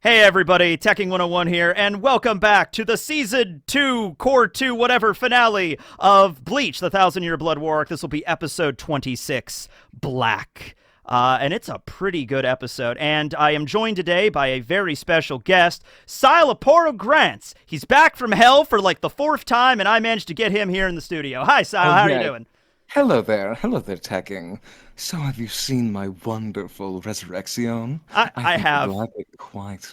Hey everybody, Teching 101 here, and welcome back to the Season 2, Core 2, whatever, finale of Bleach, the 1,000-Year Blood War Arc. This will be Episode 26, Black. And it's a pretty good episode, and I am joined today by a very special guest, Sile Grants. He's back from hell for like the 4th time, and I managed to get him here in the studio. Hi, Sile, how are you doing? Hello there, Teching. So have you seen my wonderful resurrection? I have. Quite.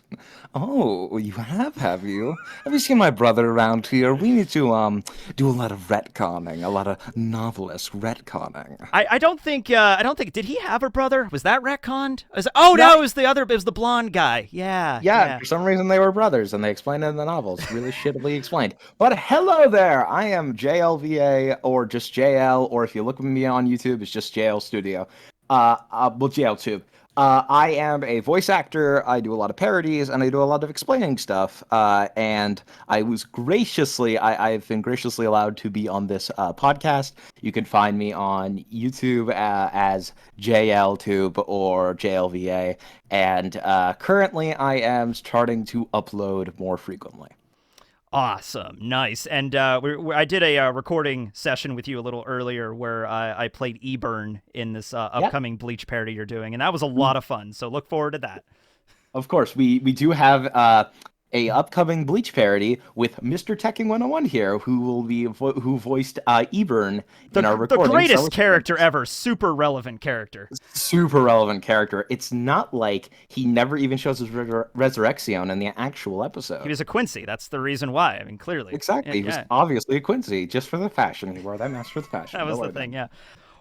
Oh, you have you? Have you seen my brother around here? We need to do a lot of retconning, a lot of novelist retconning. I don't think did he have a brother? Was that retconned? No, it was the blonde guy. Yeah. For some reason they were brothers, and they explained it in the novels. Really shittily explained. But hello there, I am JLVA, or just JL, or if you look at me on YouTube, it's just JL Studio. JLTube. I am a voice actor. I do a lot of parodies, and I do a lot of explaining stuff. And I've been graciously allowed to be on this podcast. You can find me on YouTube as JLTube or JLVA. And currently, I am starting to upload more frequently. Awesome. Nice. And I did a recording session with you a little earlier where I played Eburn in this upcoming Bleach parody you're doing, and that was a lot of fun. So look forward to that. Of course, we do have a upcoming Bleach parody with Mr. Teching 101 here, who voiced Eburn in our recording. The greatest character ever. Super relevant character. Super relevant character. It's not like he never even shows his resurrection in the actual episode. He was a Quincy. That's the reason why. I mean, clearly. Exactly. He was obviously a Quincy, just for the fashion. He wore that mask for the fashion. That was the thing, yeah.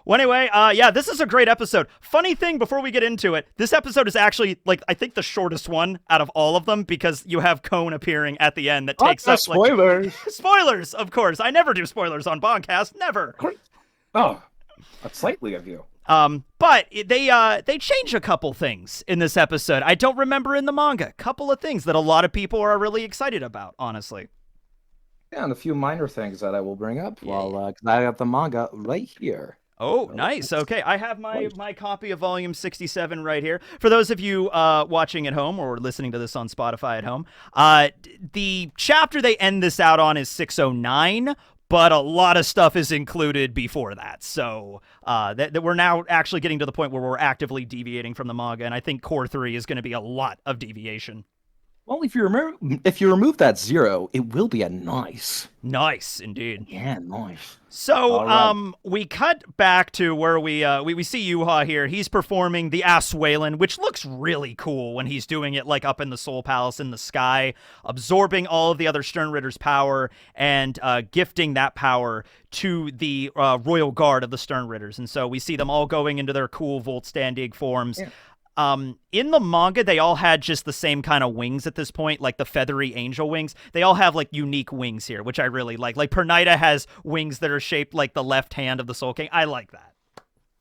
Well, anyway, this is a great episode. Funny thing, before we get into it, this episode is actually, I think the shortest one out of all of them, because you have Cone appearing at the end that takes up, spoilers! Spoilers, of course. I never do spoilers on BAN-KAST, never. Oh, that's slightly of you. But they change a couple things in this episode. I don't remember in the manga. Couple of things that a lot of people are really excited about, honestly. Yeah, and a few minor things that I will bring up because I got the manga right here. Oh, nice. Okay, I have my copy of Volume 67 right here. For those of you watching at home or listening to this on Spotify at home, the chapter they end this out on is 609, but a lot of stuff is included before that. So that we're now actually getting to the point where we're actively deviating from the manga, and I think Core 3 is going to be a lot of deviation. Well, if you remove that 0, it will be a nice. Nice, indeed. Yeah, nice. So, we cut back to where we see Yhwach here. He's performing the Aswalen, which looks really cool when he's doing it, up in the Soul Palace in the sky, absorbing all of the other Sternritter's power and gifting that power to the Royal Guard of the Sternritters. And so we see them all going into their cool Voltstandig forms. Yeah. In the manga, they all had just the same kind of wings at this point, like the feathery angel wings. They all have, unique wings here, which I really like. Like, Pernita has wings that are shaped like the left hand of the Soul King. I like that.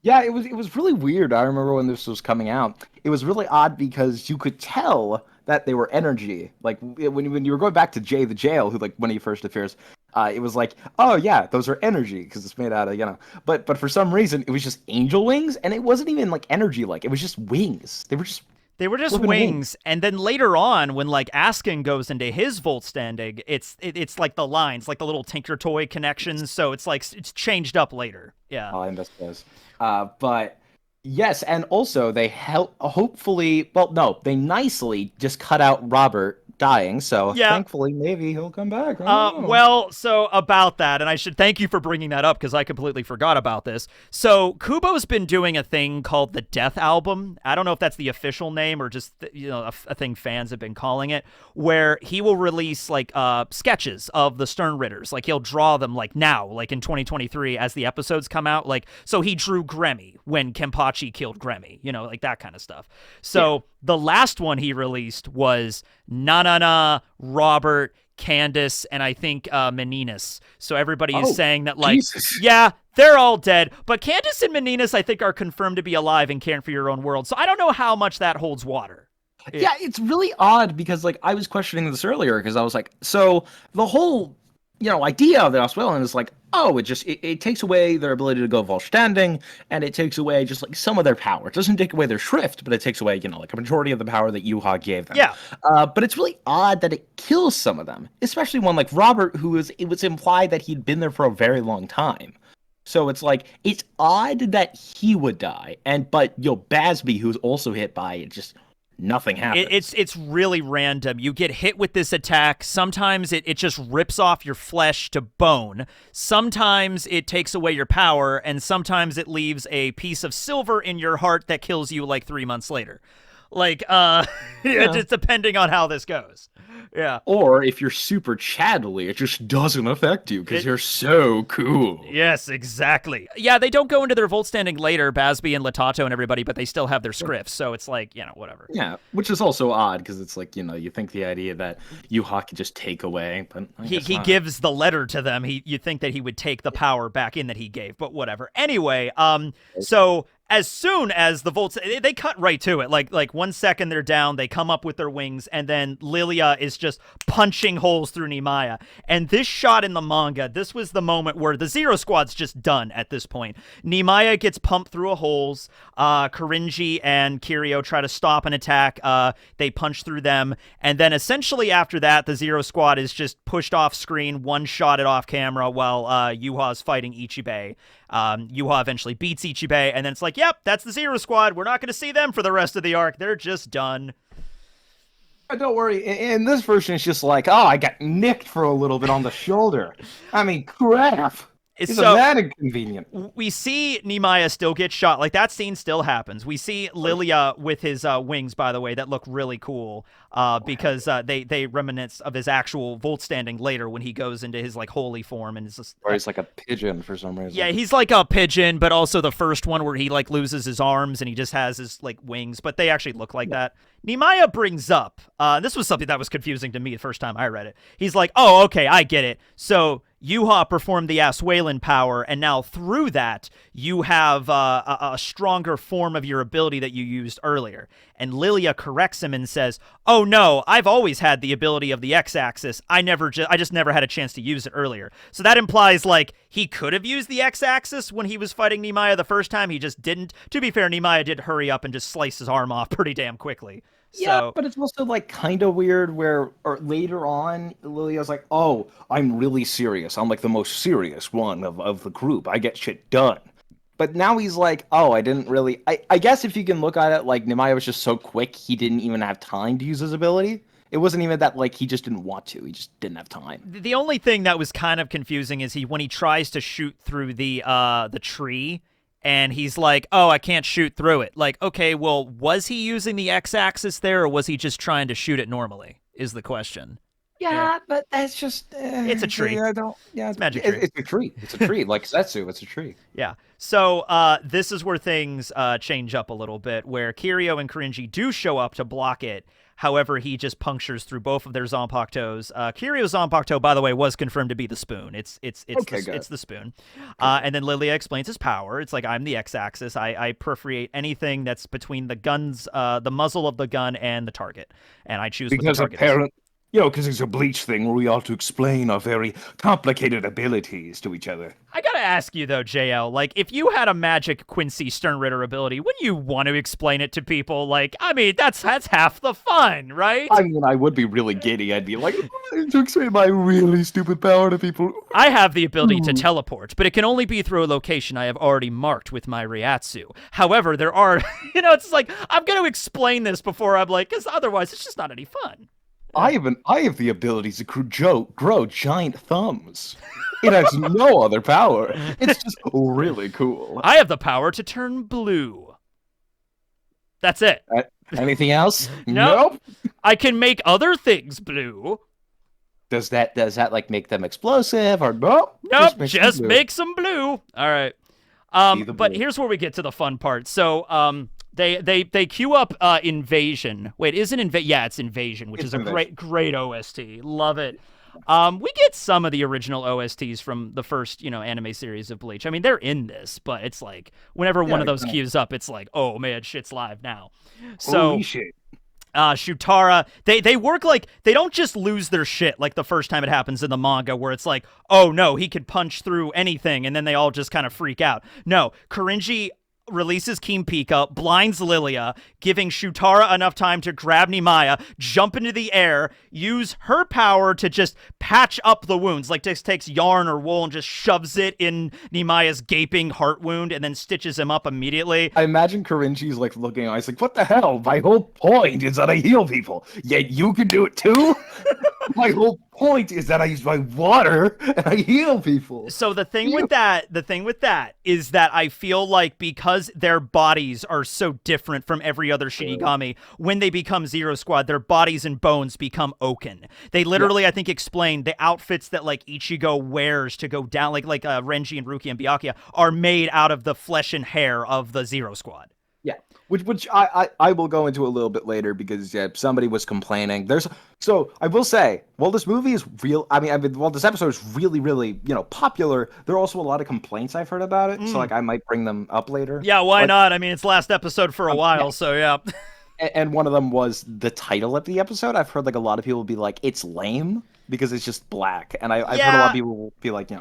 Yeah, it was really weird. I remember when this was coming out. It was really odd because you could tell that they were energy. Like, when you were going back to Jay the Jail, who, when he first appears, it was like, oh yeah, those are energy because it's made out of, But for some reason, it was just angel wings, and it wasn't even energy. It was just wings. They were just wings. And then later on, when Askin goes into his Voltstandig, it's like the lines, like the little Tinker Toy connections. So it's it's changed up later. Yeah. Oh, I missed those. But yes, and also they they nicely just cut out Robert dying, so thankfully maybe he'll come back. Well, so about that, and I should thank you for bringing that up because I completely forgot about this. So Kubo's been doing a thing called the Death Album. I don't know if that's the official name or just a thing fans have been calling it, where he will release sketches of the Sternritters. He'll draw them now, in 2023 as the episodes come out. So he drew Gremmy when Kenpachi killed Gremmy, that kind of stuff. So the last one he released was Nanana, Robert, Candace, and I think Meninas. So everybody is saying that, Jesus. Yeah, they're all dead. But Candace and Meninas, I think, are confirmed to be alive and caring for your own world. So I don't know how much that holds water. Yeah, it's really odd because, I was questioning this earlier because I was like, so the whole idea of the Ausweilen is like, oh, it takes away their ability to go Vollständig, and it takes away just like some of their power. It doesn't take away their Schrift, but it takes away, like a majority of the power that Yhwach gave them. Yeah. But it's really odd that it kills some of them, especially one like Robert, it was implied that he'd been there for a very long time. So it's like, it's odd that he would die, but Basby, who's also hit by it, just nothing happens. It's really random. You get hit with this attack. Sometimes it just rips off your flesh to bone. Sometimes it takes away your power, and sometimes it leaves a piece of silver in your heart that kills you like 3 months later. Like, just depending on how this goes. Yeah. Or if you're super chattily, it just doesn't affect you because you're so cool. Yes, exactly. Yeah, they don't go into their Vollständig later, Basby and Latato and everybody, but they still have their scripts, so it's like, whatever. Yeah, which is also odd because it's like, you think the idea that Yhwach could just take away, but he gives the letter to them. You think that he would take the power back in that he gave, but whatever. Anyway, so as soon as the Volts, they cut right to it. Like 1 second they're down, they come up with their wings, and then Lilia is just punching holes through Nimaya. And this shot in the manga, this was the moment where the Zero Squad's just done at this point. Nimaya gets pumped through a holes. Korinji and Kirio try to stop an attack. They punch through them. And then essentially after that, the Zero Squad is just pushed off screen, one-shotted off camera while Yhwa's fighting Ichibe. Yhwa eventually beats Ichibe, and then it's like, yep, that's the Zero Squad. We're not going to see them for the rest of the arc. They're just done. Don't worry. In this version, it's just like, oh, I got nicked for a little bit on the shoulder. I mean, crap. Isn't that inconvenient? We see Nimaya still get shot. Like, that scene still happens. We see Lilia with his wings, by the way, that look really cool because they reminisce of his actual Vollständig later when he goes into his, like, holy form. And it's just, or he's like a pigeon for some reason. Yeah, he's like a pigeon, but also the first one where he, like, loses his arms and he just has his, like, wings. But they actually look like that. Nimaya brings up, this was something that was confusing to me the first time I read it. He's like, oh, okay, I get it. So Yhwa performed the Ausweilen power, and now through that, you have a stronger form of your ability that you used earlier. And Lilia corrects him and says, oh no, I've always had the ability of the X-axis. I just never had a chance to use it earlier. So that implies, like, he could have used the X-axis when he was fighting Nimaya the first time. He just didn't. To be fair, Nimaya did hurry up and just slice his arm off pretty damn quickly. Yeah, but it's also like kind of weird or later on, Lilia's like, oh, I'm really serious. I'm like the most serious one of the group. I get shit done. But now he's like, oh, I didn't really... I guess if you can look at it, like, Nimaya was just so quick, he didn't even have time to use his ability. It wasn't even that, like, he just didn't want to. He just didn't have time. The only thing that was kind of confusing is when he tries to shoot through the tree... And he's like, oh, I can't shoot through it. Like, okay, well, was he using the X-axis there, or was he just trying to shoot it normally, is the question. Yeah, but that's just... it's a tree. It's magic tree. It's a tree. It's a tree. Like Setsu, it's a tree. Yeah. So this is where things change up a little bit, where Kirio and Korinji do show up to block it. However, he just punctures through both of their Zanpakutos. Kirio's Zanpakuto, by the way, was confirmed to be the spoon. It's the spoon. And then Lilia explains his power. It's like, I'm the X-axis. I perforate anything that's between the gun's, the muzzle of the gun and the target. And I choose what the target is. Because it's a Bleach thing where we ought to explain our very complicated abilities to each other. I gotta ask you, though, JL, like, if you had a magic Quincy Stern Ritter ability, wouldn't you want to explain it to people? Like, I mean, that's half the fun, right? I mean, I would be really giddy. I'd be like, to explain my really stupid power to people. I have the ability to teleport, but it can only be through a location I have already marked with my Ryatsu. However, there are, it's like, I'm gonna explain this before I'm like, because otherwise it's just not any fun. I have the ability to grow giant thumbs. It has no other power. It's just really cool. I have the power to turn blue. That's it. Anything else? Nope. I can make other things blue. Does that like make them explosive or nope? Nope. Just makes them blue. All right. But here's where we get to the fun part. So They queue up Invasion. Wait, isn't Invasion? Yeah, it's Invasion, which is a great OST. Love it. We get some of the original OSTs from the first, anime series of Bleach. I mean, they're in this, but it's like whenever one of those queues up, it's like, oh man, shit's live now. So holy shit. Shutara, they work like, they don't just lose their shit like the first time it happens in the manga where it's like, oh no, he could punch through anything, and then they all just kind of freak out. No, Korinji releases Kimpika, blinds Lilia, giving Shutara enough time to grab Nimaya, jump into the air, use her power to just patch up the wounds, like just takes yarn or wool and just shoves it in Nimaya's gaping heart wound and then stitches him up immediately. I imagine Korinji's like looking at us like, what the hell? My whole point is that I heal people. Yet you can do it too? My whole point is that I use my water and I heal people. So the thing with that is that I feel like because their bodies are so different from every other Shinigami, when they become Zero Squad, their bodies and bones become oaken. They literally, I think, explained the outfits that like Ichigo wears to go down, like Renji and Ruki and Byakuya, are made out of the flesh and hair of the Zero Squad. Yeah, which I will go into a little bit later because somebody was complaining. So I will say, while this movie is real, while this episode is really, really, popular, there are also a lot of complaints I've heard about it. So like I might bring them up later. Yeah, why not? I mean, it's last episode for a while, so yeah. And one of them was the title of the episode. I've heard like a lot of people be like, it's lame because it's just black, and I've heard a lot of people be like,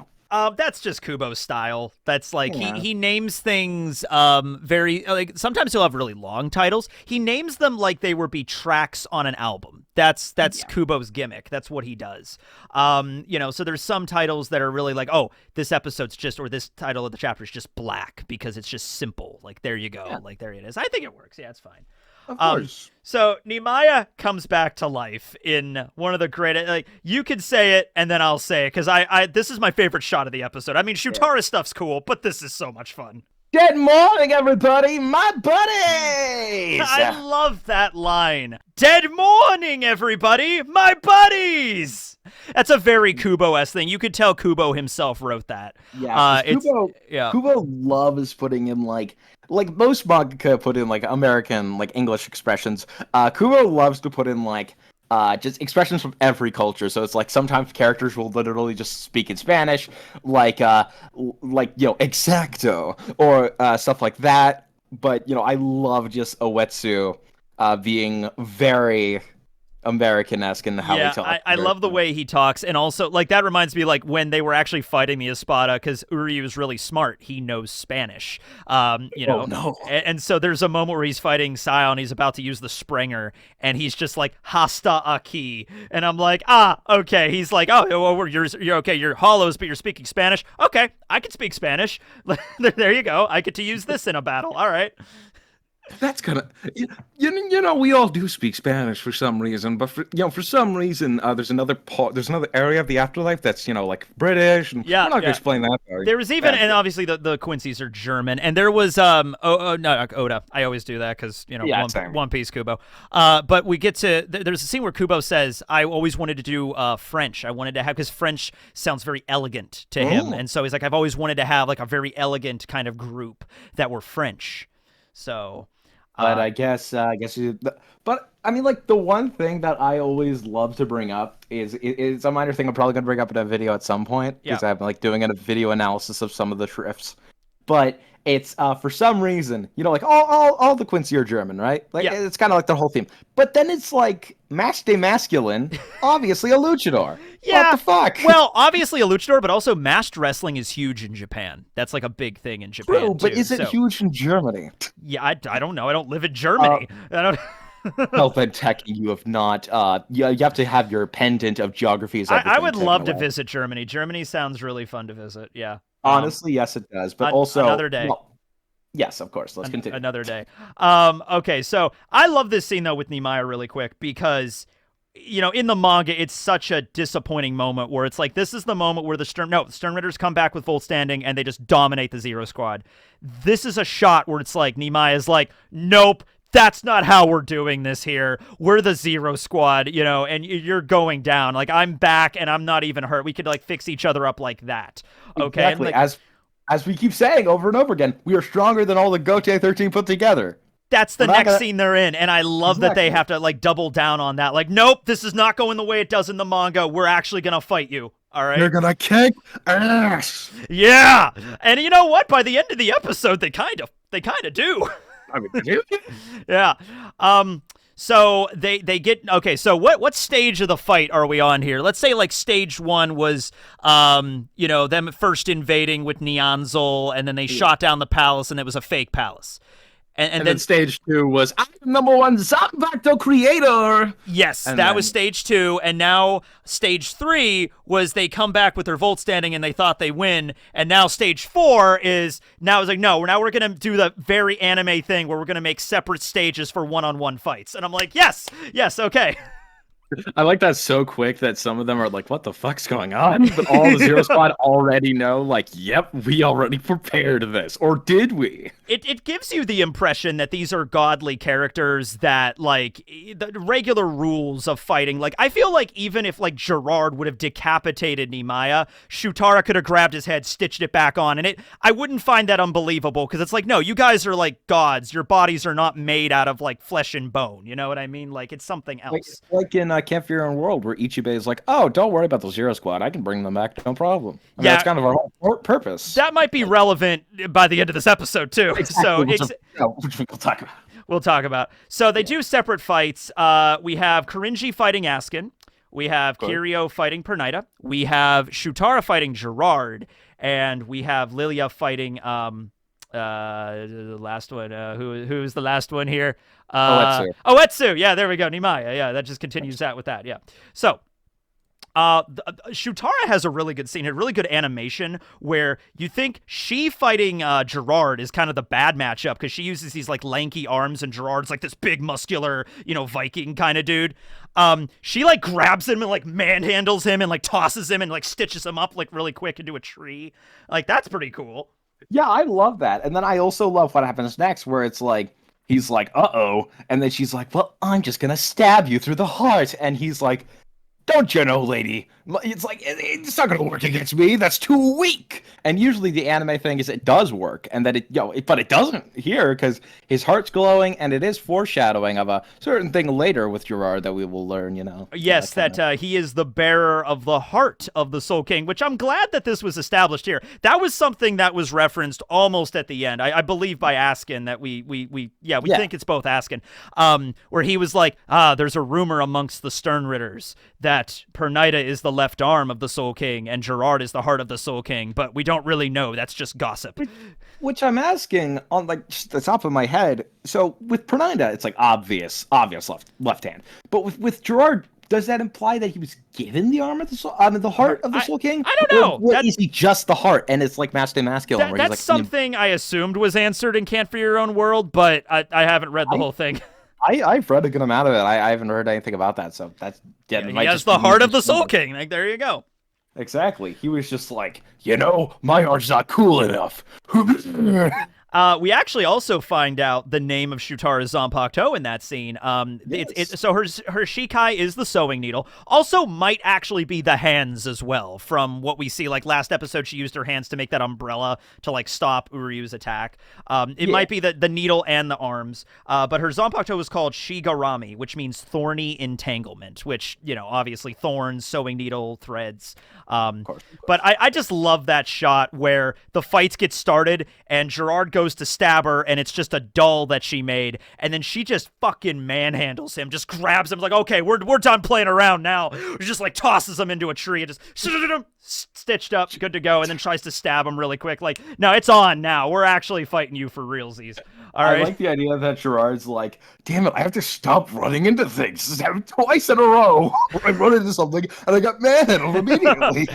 that's just Kubo's style. That's like he names things very like sometimes he'll have really long titles. He names them like they would be tracks on an album. That's Kubo's gimmick. That's what he does. So there's some titles that are really like, oh, this episode's just, or this title of the chapter is just black because it's just simple. Like there you go. Yeah. Like there it is. I think it works. Yeah, it's fine. Of course. So Nimaya comes back to life in one of the great, like you could say it and then I'll say it because I this is my favorite shot of the episode. I mean, Shutara stuff's cool, but this is so much fun. Good morning, everybody, my buddies! I love that line. Dead morning, everybody, my buddies! That's a very Kubo-esque thing. You could tell Kubo himself wrote that. Yeah, Kubo loves putting in like most manga put in like American like English expressions. Kubo loves to put in like just expressions from every culture. So it's like sometimes characters will literally just speak in Spanish, like exacto or stuff like that. But I love just Uetsu being very American-esque in how he talks. I love the way he talks, and also like that reminds me like when they were actually fighting the Espada, because Uryu is really smart. He knows Spanish, Oh, no. And so there's a moment where he's fighting Sion, he's about to use the Sprenger, and he's just like hasta aquí, and I'm like, okay. He's like, oh, well, you're okay. You're hollows, but you're speaking Spanish. Okay, I can speak Spanish. There you go. I get to use this in a battle. All right. That's kind of, we all do speak Spanish for some reason, but for some reason, there's another area of the afterlife that's, like British, and we're not going to explain that part. There was even, and obviously the Quincy's are German, and there was, Oda. I always do that because, One Piece Kubo. But we get to, there's a scene where Kubo says, I always wanted to do French. I wanted to have, because French sounds very elegant to him, and so he's like, I've always wanted to have like a very elegant kind of group that were French. So... But I guess but I mean, like the one thing that I always love to bring up is a minor thing I'm probably gonna bring up in a video at some point because I'm like doing a video analysis of some of the shrifts. But it's for some reason, like all the Quincy are German, right? Like it's kind of like the whole theme. But then it's like match day masculine, obviously a luchador. Yeah. What the fuck? Well, obviously a luchador, but also masked wrestling is huge in Japan. That's like a big thing in Japan. True, but is it huge in Germany? Yeah, I don't know. I don't live in Germany. I don't. Well, then, Tech, you have not. You have to have your pendant of geography. I would love to visit Germany. Germany sounds really fun to visit. Yeah. Honestly, yes, it does. But also another day. Well, yes, of course. Let's continue. Another day. Okay, so I love this scene though with Nimaya really quick because, in the manga, it's such a disappointing moment where it's like this is the moment where the Stern Ritters come back with full standing and they just dominate the Zero Squad. This is a shot where it's like Nimaya's like, nope. That's not how we're doing this here. We're the Zero Squad, and you're going down. Like, I'm back, and I'm not even hurt. We could, like, fix each other up like that. Okay? Exactly. As we keep saying over and over again, we are stronger than all the Gote 13 put together. That's the next scene they're in, and I love that they have to, like, double down on that. Like, nope, this is not going the way it does in the manga. We're actually going to fight you. All right? You're going to kick ass. Yeah! And you know what? By the end of the episode, they kind of do. I mean, Yeah. So they get okay. So what stage of the fight are we on here? Let's say like stage 1 was them first invading with Neonzol, and then they shot down the palace, and it was a fake palace. And then stage 2 was I'm #1 Zanpakuto creator. Yes, that was stage 2, and now stage 3 was they come back with their Volt standing and they thought they win, and now stage 4 is now it's like no, now we're gonna do the very anime thing where we're gonna make separate stages for one-on-one fights, and I'm like yes, okay. I like that so quick that some of them are like, what the fuck's going on? But all the Zero Squad already know, like, yep, we already prepared this. Or did we? It gives you the impression that these are godly characters that, like, the regular rules of fighting. Like, I feel like even if, like, Gerard would have decapitated Nimaya, Shutara could have grabbed his head, stitched it back on, and I wouldn't find that unbelievable, because it's like, no, you guys are, like, gods. Your bodies are not made out of, like, flesh and bone. You know what I mean? Like, it's something else. Like in Camp Your Own World, where Ichibe is like, oh, don't worry about the Zero Squad. I can bring them back, no problem. I mean, that's kind of our whole purpose. That might be relevant by the end of this episode, too. Exactly, So which we'll talk about. We'll talk about. So they do separate fights. We have Korinji fighting Askin. We have Kirio fighting Pernita. We have Shutara fighting Gerard. And we have Lilia fighting the last one. Who's the last one here? Oetsu. Yeah, there we go. Nimaya. Yeah, that just continues that with that. Yeah. So Shutara has a really good scene, a really good animation where you think she fighting Gerard is kind of the bad matchup because she uses these like lanky arms and Gerard's like this big muscular, Viking kind of dude. She like grabs him and like manhandles him and like tosses him and like stitches him up like really quick into a tree. Like that's pretty cool. Yeah, I love that. And then I also love what happens next where it's like, he's like, uh-oh. And then she's like, well, I'm just going to stab you through the heart. And he's like, don't you know, lady? It's like, it's not going to work against me. That's too weak. And usually the anime thing is it does work. And that but it doesn't here because his heart's glowing and it is foreshadowing of a certain thing later with Gerard that we will learn, Yes, that he is the bearer of the heart of the Soul King, which I'm glad that this was established here. That was something that was referenced almost at the end. I believe by Askin that we think it's both Askin, where he was like, there's a rumor amongst the Stern Ritters that Pernita is the left arm of the Soul King and Gerard is the heart of the Soul King, but we don't really know. That's just gossip. Which I'm asking on like just the top of my head. So with Pernita, it's like obvious left hand. But with Gerard, does that imply that he was given the arm of the soul, the heart of the Soul King? I don't know. Or is he just the heart and it's like masculine? That's like, something I assumed was answered in Can't For Your Own World, but I haven't read the whole thing. I've read a good amount of it. I haven't heard anything about that, so that's he has the heart of the Soul King. Like there you go. Exactly. He was just like, my heart's not cool enough. We actually also find out the name of Shutara Zanpakuto in that scene. Yes. So her Shikai is the sewing needle. Also might actually be the hands as well from what we see. Like last episode, she used her hands to make that umbrella to like stop Uryu's attack. It might be the needle and the arms. But her Zanpakuto is called Shigarami, which means thorny entanglement, which, obviously thorns, sewing needle, threads. Of course. But I just love that shot where the fights get started and Gerard goes to stab her and it's just a doll that she made and then she just fucking manhandles him, just grabs him like, okay, we're done playing around now. She just like tosses him into a tree and just stitched up, good to go, and then tries to stab him really quick. Like, no, it's on now. We're actually fighting you for realsies. All right. I like the idea that Gerard's like, damn it, I have to stop running into things. This happened twice in a row. I run into something and I got manhandled immediately.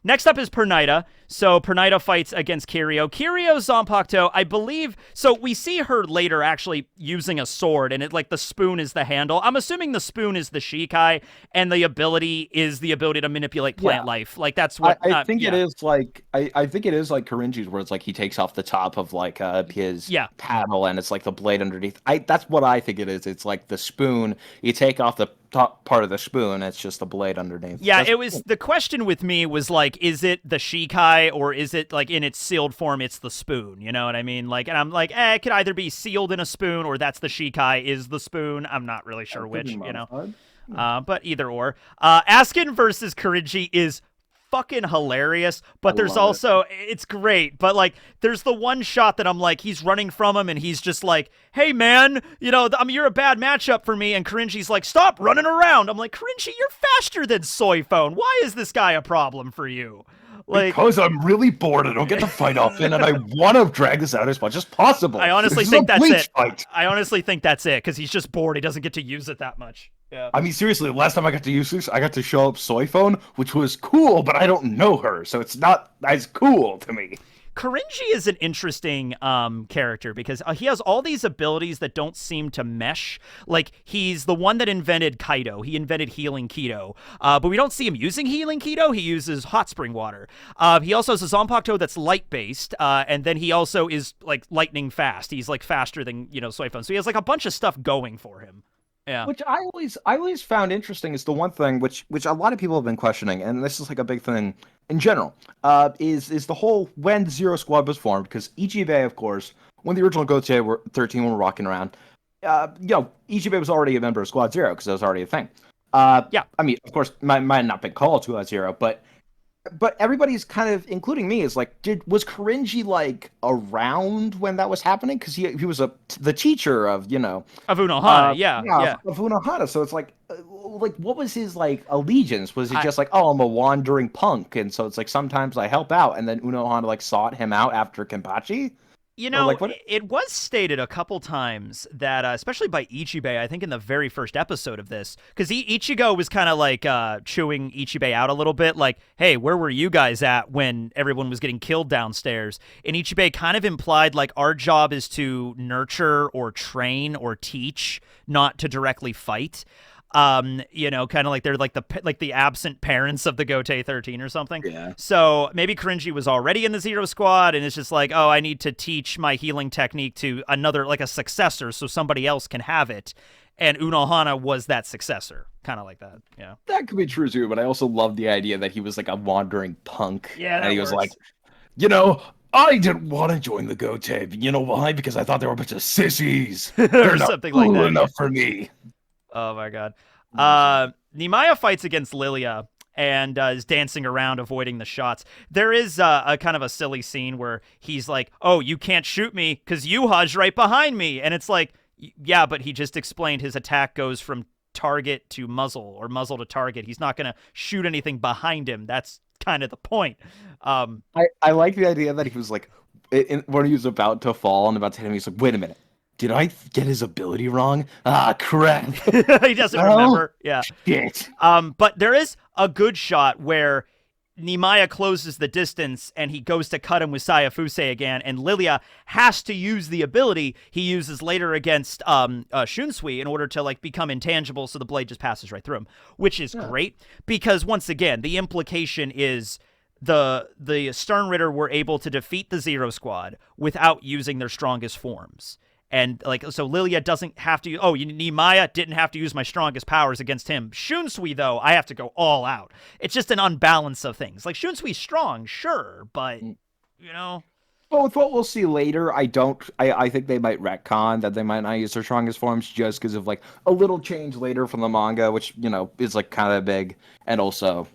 Next up is Pernita. So Pernita fights against Kirio. Kirio Zanpakuto, I believe, so we see her later actually using a sword, and it like the spoon is the handle. I'm assuming the spoon is the Shikai, and the ability is the ability to manipulate plant life. Like that's what I think it is like I think it is like Korinji's where it's like he takes off the top of like his paddle and it's like the blade underneath. That's what I think it is. It's like the spoon, you take off the top part of the spoon, it's just the blade underneath. Yeah, it was the question with me was like, is it the Shikai or is it like in its sealed form it's the spoon? You know what I mean? Like, and I'm like, it could either be sealed in a spoon or that's the Shikai is the spoon. I'm not really sure which, but either or. Askin versus Korinji is fucking hilarious, but there's love also it's great, but like there's the one shot that I'm like he's running from him and he's just like, "Hey man, you know, you're a bad matchup for me." And Korinji's like, "Stop running around." I'm like, "Korinji, you're faster than Soy Phone. Why is this guy a problem for you?" Like, because I'm really bored. I don't get to fight often, and I want to drag this out as much as possible. I honestly This is think a that's Bleach it. Fight. I honestly think that's it because he's just bored. He doesn't get to use it that much. Yeah. I mean, seriously, last time I got to use this, I got to show up Soy Phone, which was cool, but I don't know her, so it's not as cool to me. Korinji is an interesting character because he has all these abilities that don't seem to mesh. Like, he's the one that invented Kaido. He invented Healing Keto. But we don't see him using Healing Keto. He uses Hot Spring Water. He also has a Zanpakuto that's light-based, and then he also is, like, lightning fast. He's, like, faster than, you know, Soy Phone. So he has, like, a bunch of stuff going for him. Yeah. Which I always found interesting is the one thing which a lot of people have been questioning, and this is like a big thing in general, is the whole when the Zero Squad was formed, because Ichibe, of course, when the original Gote 13 were rocking around, you know, Ichibe was already a member of Squad Zero because that was already a thing. Yeah. I mean, of course, might not been called Squad Zero, but everybody's kind of, including me, is like, was Korinji like around when that was happening? Because he was the teacher of, you know, of Unohana, yeah. of Unohana. So it's like what was his like allegiance? Was it just like, oh, I'm a wandering punk, and so it's like sometimes I help out, and then Unohana like sought him out after Kenpachi? You know, like, it was stated a couple times that, especially by Ichibe, I think in the very first episode of this, because Ichigo was kind of like chewing Ichibe out a little bit, like, hey, where were you guys at when everyone was getting killed downstairs? And Ichibe kind of implied, like, our job is to nurture or train or teach, not to directly fight. You know, kind of like they're like the absent parents of the Gote 13 or something. Yeah. So maybe Korinji was already in the Zero Squad, and it's just like, oh, I need to teach my healing technique to another, like a successor, so somebody else can have it. And Unohana was that successor, kind of like that. Yeah, that could be true too. But I also love the idea that he was like a wandering punk. Yeah, and he works. was like, you know, I didn't want to join the Gote. You know why? Because I thought they were a bunch of sissies. They're not something cool like that. enough for me. Oh my god. Nimaya fights against Lilia and is dancing around avoiding the shots. There is a kind of a silly scene where he's like, oh, you can't shoot me because Yhwach's right behind me. And it's like, yeah, but he just explained his attack goes from target to muzzle or muzzle to target. He's not going to shoot anything behind him. That's kind of the point. I like the idea that he was like, when he was about to fall and about to hit him, he's like, wait a minute. Did I get his ability wrong? Ah, crap. He doesn't remember. Yeah. Shit. But there is a good shot where Nimaya closes the distance and he goes to cut him with Sayafuse again, and Lilia has to use the ability he uses later against Shunsui in order to like become intangible so the blade just passes right through him, which is great because once again, the implication is the Stern Ritter were able to defeat the Zero Squad without using their strongest forms. And, like, so Lilia doesn't have to... Oh, Nimaya didn't have to use my strongest powers against him. Shunsui, though, I have to go all out. It's just an unbalance of things. Like, Shunsui's strong, sure, but, you know... Well, with what we'll see later, I think they might retcon that they might not use their strongest forms just because of, like, a little change later from the manga, which, you know, is, like, kind of big. And also,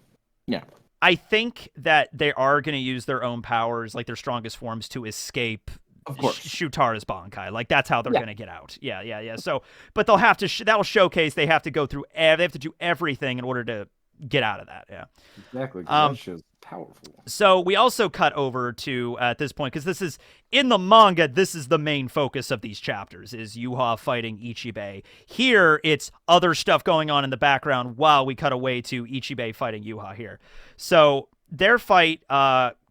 yeah. I think that they are going to use their own powers, like their strongest forms, to escape... Of course. Shutara's Bankai. Like, that's how they're going to get out. Yeah. So, but they'll have to, that'll showcase they have to go through, they have to do everything in order to get out of that. Yeah. Exactly. That show's powerful. So we also cut over to, at this point, because this is, in the manga, this is the main focus of these chapters, is Yhwach fighting Ichibe. Here, it's other stuff going on in the background while we cut away to Ichibe fighting Yhwach here. So their fight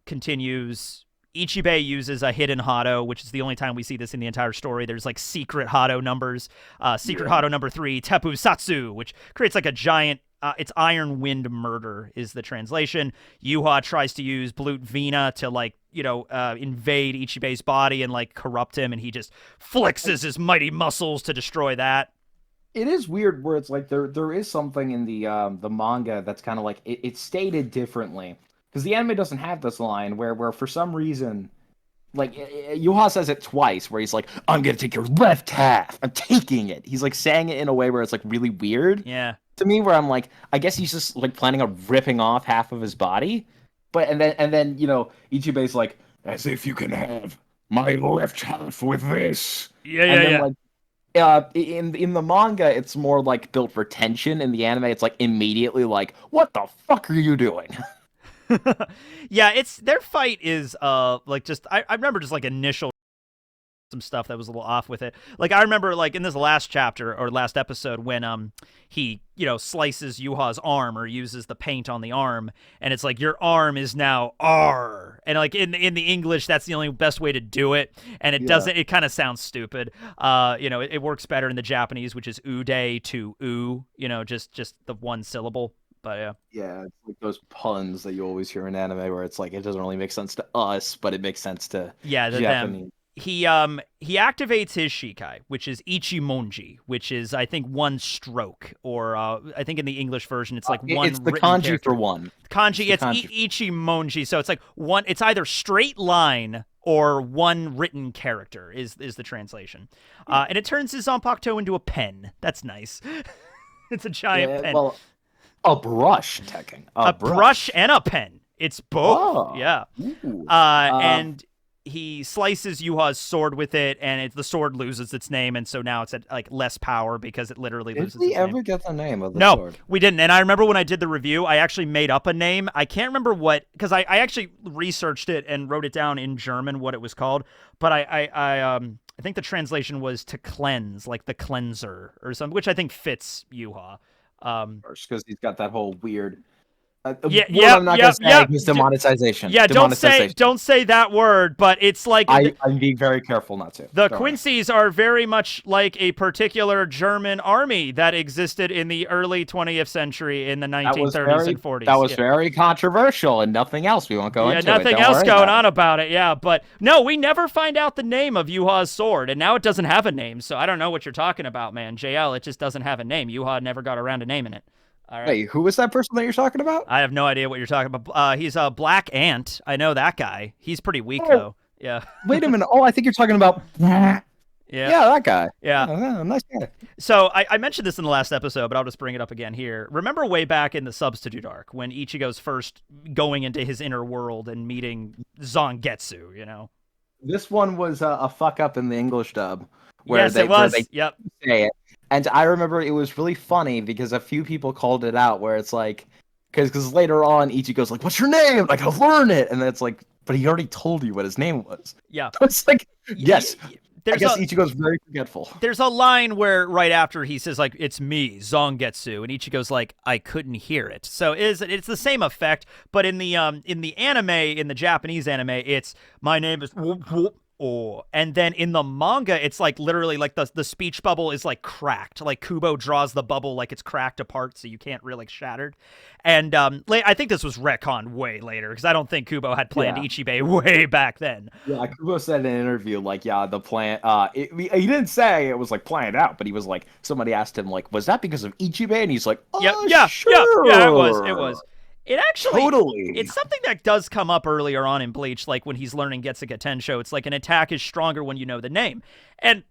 continues. Ichibe uses a hidden Hado, which is the only time we see this in the entire story. There's like secret Hado numbers. Secret Hado number 3, Tepu Satsu, which creates like a giant, it's Iron Wind Murder is the translation. Yhwach tries to use Blut Vina to like, you know, invade Ichibe's body and like corrupt him, and he just flexes his mighty muscles to destroy that. It is weird where it's like there is something in the manga that's kind of like, it's stated differently. Because the anime doesn't have this line where for some reason, like, Yhwach says it twice, where he's like, I'm going to take your left half. I'm taking it. He's, like, saying it in a way where it's, like, really weird. Yeah. To me, where I'm like, I guess he's just, like, planning on ripping off half of his body. But and then Ichibe's like, as if you can have my left half with this. Yeah, And then yeah. like in the manga, it's more like built for tension. In the anime, it's like immediately like, what the fuck are you doing? Yeah, it's their fight is like just I remember just like initial some stuff that was a little off with it. Like I remember like in this last chapter or last episode when he slices Yhwach's arm or uses the paint on the arm, and it's like your arm is now R, and like in the English that's the only best way to do it, and it doesn't, it kind of sounds stupid. It works better in the Japanese, which is ude to u, just the one syllable. But yeah, it's like those puns that you always hear in anime where it's like it doesn't really make sense to us, but it makes sense to Japanese. Them. He activates his Shikai, which is Ichimonji, which is I think one stroke, or I think in the English version it's like one. It's the kanji character. for one. Kanji, it's Ichimonji, so it's like one. It's either straight line or one written character is the translation, and it turns his Zanpakuto into a pen. That's nice. It's a giant pen. Well, a brush, Tekken. A brush and a pen. It's both. Oh. Yeah. And he slices Yhwach's sword with it, and the sword loses its name, and so now it's at like less power because it literally loses its name. Did we ever get the name of the sword? No, we didn't. And I remember when I did the review, I actually made up a name. I can't remember what, because I actually researched it and wrote it down in German what it was called, but I think the translation was to cleanse, like the cleanser or something, which I think fits Yhwach. Because he's got that whole weird. I'm not gonna say is demonetization. Yeah, don't say that word, but it's like I'm being very careful not to. The Quincy's are very much like a particular German army that existed in the early 20th century in the 1930s and 40s. That was very controversial, and nothing else. We won't go into it. Nothing else going on about it. Yeah, but no, we never find out the name of Yhwach's sword, and now it doesn't have a name. So I don't know what you're talking about, man. JL, it just doesn't have a name. Yhwach never got around to naming it. All right. Wait, who was that person that you're talking about? I have no idea what you're talking about. He's a Black Ant. I know that guy. He's pretty weak, though. Yeah. Wait a minute. Oh, I think you're talking about... Yeah, that guy. Yeah. Oh, nice guy. So I mentioned this in the last episode, but I'll just bring it up again here. Remember way back in the Substitute arc when Ichigo's first going into his inner world and meeting Zangetsu, This one was a fuck up in the English dub. Where yes, it was. Yep. Say it. And I remember it was really funny because a few people called it out where it's like, because later on Ichigo's like, "What's your name?" Like, I'll learn it, and then it's like, but he already told you what his name was. Yeah. So it's like, yes. I guess Ichigo's very forgetful. There's a line where right after he says like, "It's me, Zangetsu," and Ichigo's like, "I couldn't hear it." So it's the same effect, but in the anime, in the Japanese anime, it's "My name is." Oh, and then in the manga, it's like literally like the speech bubble is like cracked. Like Kubo draws the bubble like it's cracked apart, so you can't really shattered. And I think this was retconned way later because I don't think Kubo had planned Ichibe way back then. Yeah, Kubo said in an interview like, the plan. He didn't say it was like planned out, but he was like, somebody asked him like, was that because of Ichibe? And he's like, oh, sure. Yeah, it was. It actually, totally. It's something that does come up earlier on in Bleach, like when he's learning Getsuga Tensho. It's like an attack is stronger when you know the name. And,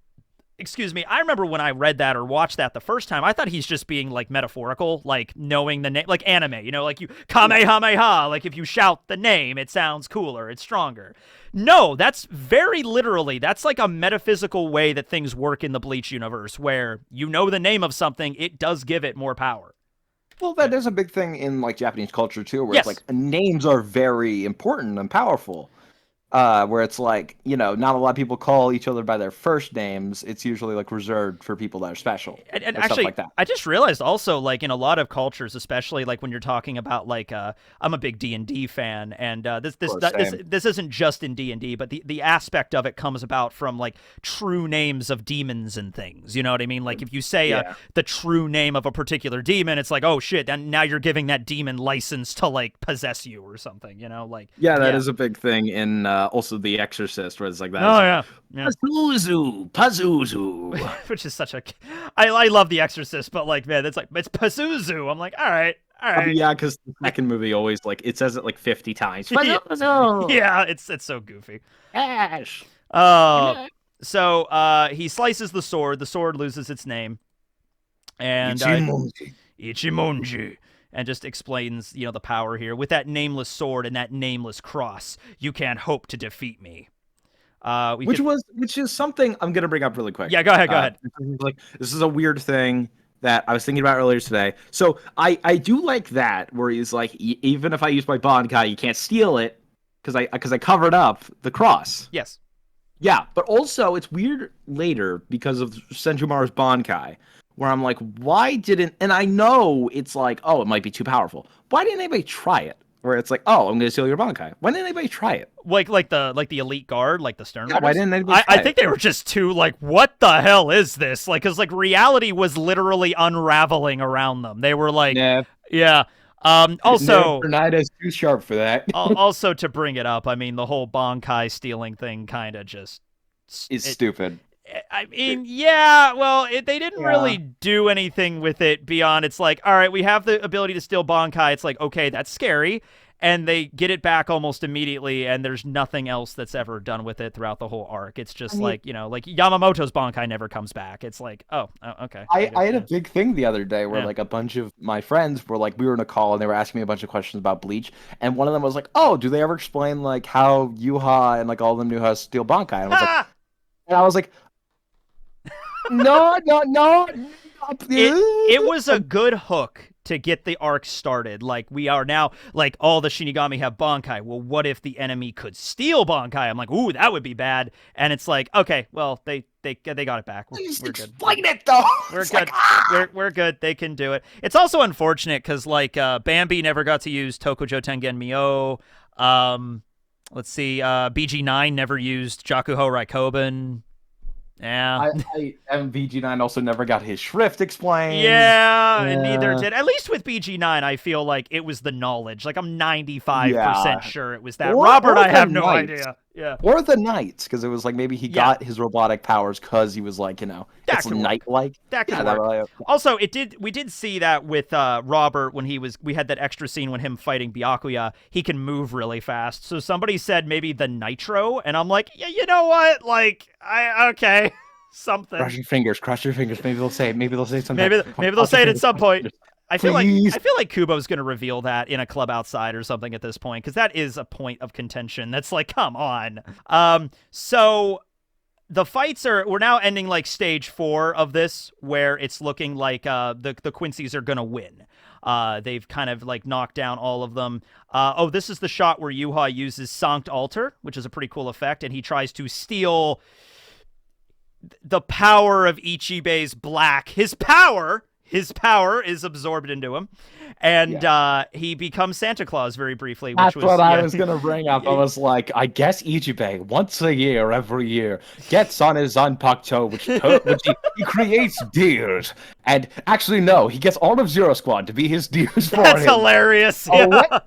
excuse me, I remember when I read that or watched that the first time, I thought he's just being like metaphorical, like knowing the name, like anime, like you Kamehameha, like if you shout the name, it sounds cooler, it's stronger. No, that's very literally, that's like a metaphysical way that things work in the Bleach universe, where you know the name of something, it does give it more power. Well, that is a big thing in like Japanese culture too, where it's like names are very important and powerful. Where it's like, not a lot of people call each other by their first names. It's usually like reserved for people that are special and actually, stuff like that. I just realized also, like in a lot of cultures, especially like when you're talking about like, I'm a big D&D fan, and this isn't just in D&D, but the aspect of it comes about from like true names of demons and things. You know what I mean? Like if you say the true name of a particular demon, it's like, oh shit, and now you're giving that demon license to like possess you or something. Like that is a big thing in. Also, The Exorcist, where it's like that. Oh, yeah. Pazuzu. Which is such a... I love The Exorcist, but, like, man, it's Pazuzu. I'm like, all right. Yeah, because the second movie always, like, it says it, like, 50 times. Pazuzu! Yeah, it's so goofy. Ash! So, he slices the sword. The sword loses its name. And... Ichimonji. and just explains, the power here. With that nameless sword and that nameless cross, you can't hope to defeat me. Which is something I'm gonna bring up really quick. Yeah, go ahead. This is a weird thing that I was thinking about earlier today. So I do like that where he's like, even if I use my Bankai, you can't steal it because I covered up the cross. Yes. Yeah, but also it's weird later because of Senjumaru's Bankai, where I'm like, why didn't? And I know it's like, oh, it might be too powerful. Why didn't anybody try it? Where it's like, oh, I'm gonna steal your Bankai. Why didn't anybody try it? Like the elite guard, like the Stern Riders? Why didn't anybody try I think they were just too like, what the hell is this? Like, because like reality was literally unraveling around them. They were like, yeah. Also, Nida's too sharp for that. Also, to bring it up, I mean, the whole Bankai stealing thing kind of just is stupid. I mean, yeah, well, they didn't really do anything with it beyond it's like, all right, we have the ability to steal Bankai. It's like, okay, that's scary. And they get it back almost immediately, and there's nothing else that's ever done with it throughout the whole arc. It's just like Yamamoto's Bankai never comes back. It's like, oh okay. I had a big thing the other day where like a bunch of my friends were like, we were in a call and they were asking me a bunch of questions about Bleach, and one of them was like, oh, do they ever explain like how Yhwach and like all of them knew how to steal Bankai? And I was like, no. It was a good hook to get the arc started. Like, we are now, like, all the Shinigami have Bankai. Well, what if the enemy could steal Bankai? I'm like, ooh, that would be bad. And it's like, okay, well, they got it back. We're good. Explain it, though. We're good. We're good. They can do it. It's also unfortunate because, like, Bambi never got to use Tokujo Tengen Myo. Let's see, BG9 never used Jakuho Raikkoben. Yeah. And BG9 also never got his shrift explained. Yeah, and neither did. At least with BG9, I feel like it was the knowledge. Like, I'm 95% sure it was that. Robert, I have no idea. Yeah. Or the knights, because it was like maybe he got his robotic powers because he was like, it's knight-like. That could work. Also, we did see that with Robert when we had that extra scene when him fighting Byakuya. He can move really fast. So somebody said maybe the nitro, and I'm like, yeah, you know what? Like, okay. Something. Cross your fingers. Maybe they'll say it. Maybe they'll say something. Maybe they'll say it at some point. I feel like Kubo's going to reveal that in a club outside or something at this point, because that is a point of contention. That's like, come on. So the fights we're now ending like stage 4 of this, where it's looking like the Quincy's are going to win. They've kind of like knocked down all of them. This is the shot where Yhwach uses Sanct Altar, which is a pretty cool effect, and he tries to steal the power of Ichibe's black. His power is absorbed into him, and he becomes Santa Claus very briefly. That's what I was going to bring up. I was like, I guess Ichibe, once a year, every year, gets on his Zanpakuto, which he creates deers. And actually, no, he gets all of Zero Squad to be his deers for him. That's hilarious. Yeah.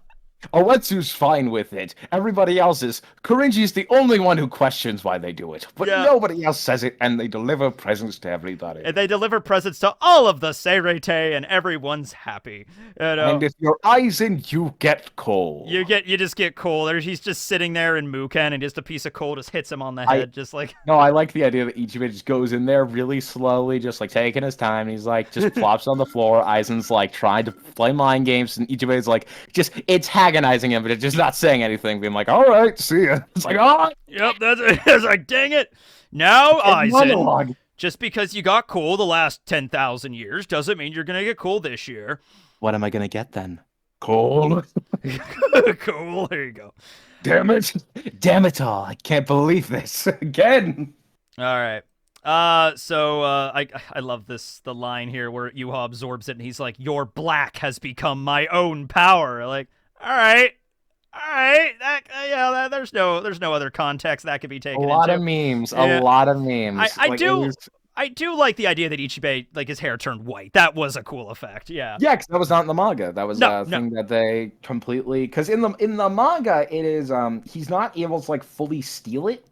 Owetsu's fine with it. Everybody else is. Korinji's the only one who questions why they do it. But nobody else says it, and they deliver presents to everybody. And they deliver presents to all of the Seirete, and everyone's happy. And if your eyes in, you get coal. You just get coal. He's just sitting there in Muken, and just a piece of coal just hits him on the head, just like... No, I like the idea that Ichibe just goes in there really slowly, just like taking his time. He's like, just plops on the floor. Aizen's like trying to play mind games, and Ichibe's like, it's agonizing him, but it's just not saying anything, being like, all right, see ya. It's like, oh, yep, it's like, dang it. Now, Aizen, just because you got cool the last 10,000 years doesn't mean you're gonna get cool this year. What am I gonna get then? Cool. Cool, there you go. Damn it all, I can't believe this again. All right. So I love the line here where Yhwach absorbs it, and he's like, your black has become my own power. Like, all right, there's no other context that could be taken. A lot of memes. I do like the idea that Ichibe, like, his hair turned white. That was a cool effect. Yeah, because that was not in the manga. That was a thing that they completely, because in the manga it is he's not able to like fully steal it.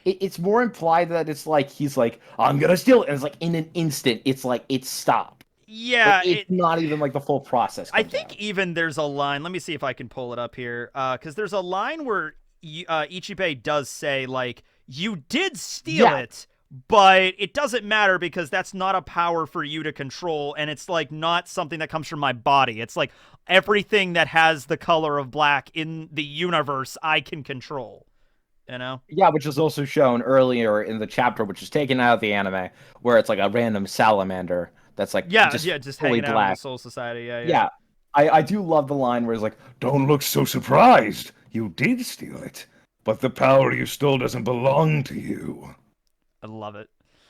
It's more implied that it's like he's like, I'm gonna steal it, and it's like in an instant it's like it's stopped. Yeah, it's not even like the full process. I think even there's a line. Let me see if I can pull it up here. Because there's a line where Ichibe does say like, "You did steal it. but it doesn't matter because that's not a power for you to control, and it's like not something that comes from my body. It's like everything that has the color of black in the universe I can control. You know? Yeah, which is also shown earlier in the chapter, which is taken out of the anime, where it's like a random salamander that's like just hanging fully out in the black. Soul Society. Yeah, I do love the line where it's like, "Don't look so surprised. You did steal it, but the power you stole doesn't belong to you." I love it.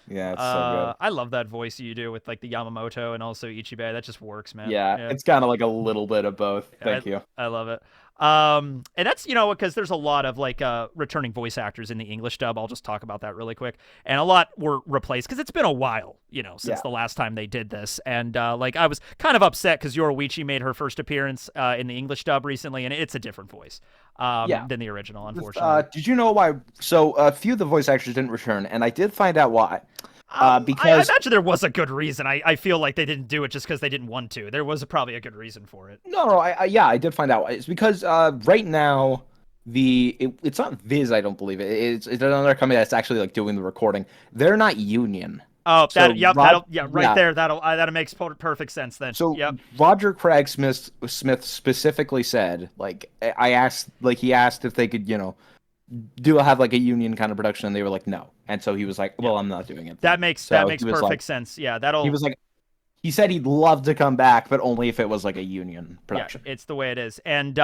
Yeah, it's so good. I love that voice you do with like the Yamamoto and also Ichibe. That just works, man. Yeah, it's kind of like a little bit of both. Thank you. I love it. And that's, because there's a lot of like returning voice actors in the English dub. I'll just talk about that really quick. And a lot were replaced because it's been a while, since the last time they did this. And like I was kind of upset because Yoruichi made her first appearance in the English dub recently, and it's a different voice than the original, unfortunately. Did you know why? So a few of the voice actors didn't return, and I did find out why. I Because imagine there was a good reason. I feel like they didn't do it just because they didn't want to. There was probably a good reason for it. No, I did find out. It's because right now it's not Viz, I don't believe it. It's another company that's actually like doing the recording. They're not union. Oh, so there. That makes perfect sense then. So yep. Roger Craig Smith specifically said, like, he asked if they could, have like a union kind of production, and they were like, no. And so he was like, well, I'm not doing it. That makes perfect sense. Yeah, He was like, he said he'd love to come back, but only if it was like a union production. Yeah, it's the way it is. And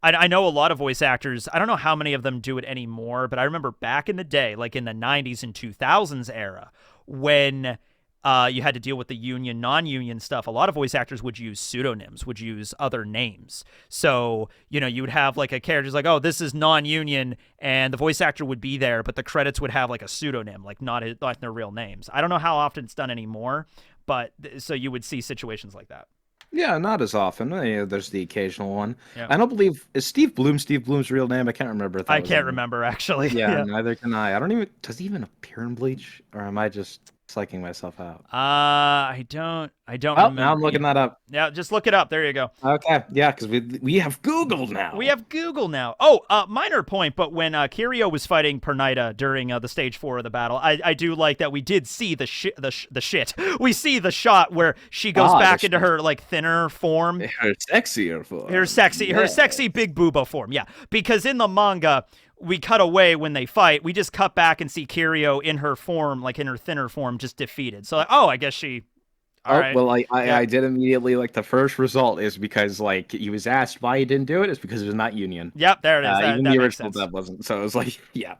I know a lot of voice actors. I don't know how many of them do it anymore, but I remember back in the day, like in the 90s and 2000s era, when you had to deal with the union, non-union stuff, a lot of voice actors would use pseudonyms, would use other names. So, you would have like a character's like, oh, this is non-union, and the voice actor would be there, but the credits would have like a pseudonym, like not their real names. I don't know how often it's done anymore, but so you would see situations like that. Yeah, not as often. There's the occasional one. Yeah. I don't believe, is Steve Bloom's real name? I can't remember. I can't remember, actually. Yeah, neither can I. Does he even appear in Bleach? Or am I just psyching myself out? I don't remember. Now I'm looking that up. Yeah, just look it up. There you go. Okay, yeah, because we have Google now. We have Google now. Oh, minor point, but when Kirio was fighting Pernida during the stage 4 of the battle, I do like that we did see the shit. We see the shot where she goes back into her like thinner form. Her sexier form. Her sexy big booba form. Yeah, because in the manga, we cut away when they fight. We just cut back and see Kirio in her form, like in her thinner form, just defeated. So, like, I guess she. Right. Well, I did immediately, like, the first result is because, like, he was asked why he didn't do it. It's because it was not union. Yep, there it is. Even the original dub wasn't. So it was like, yeah.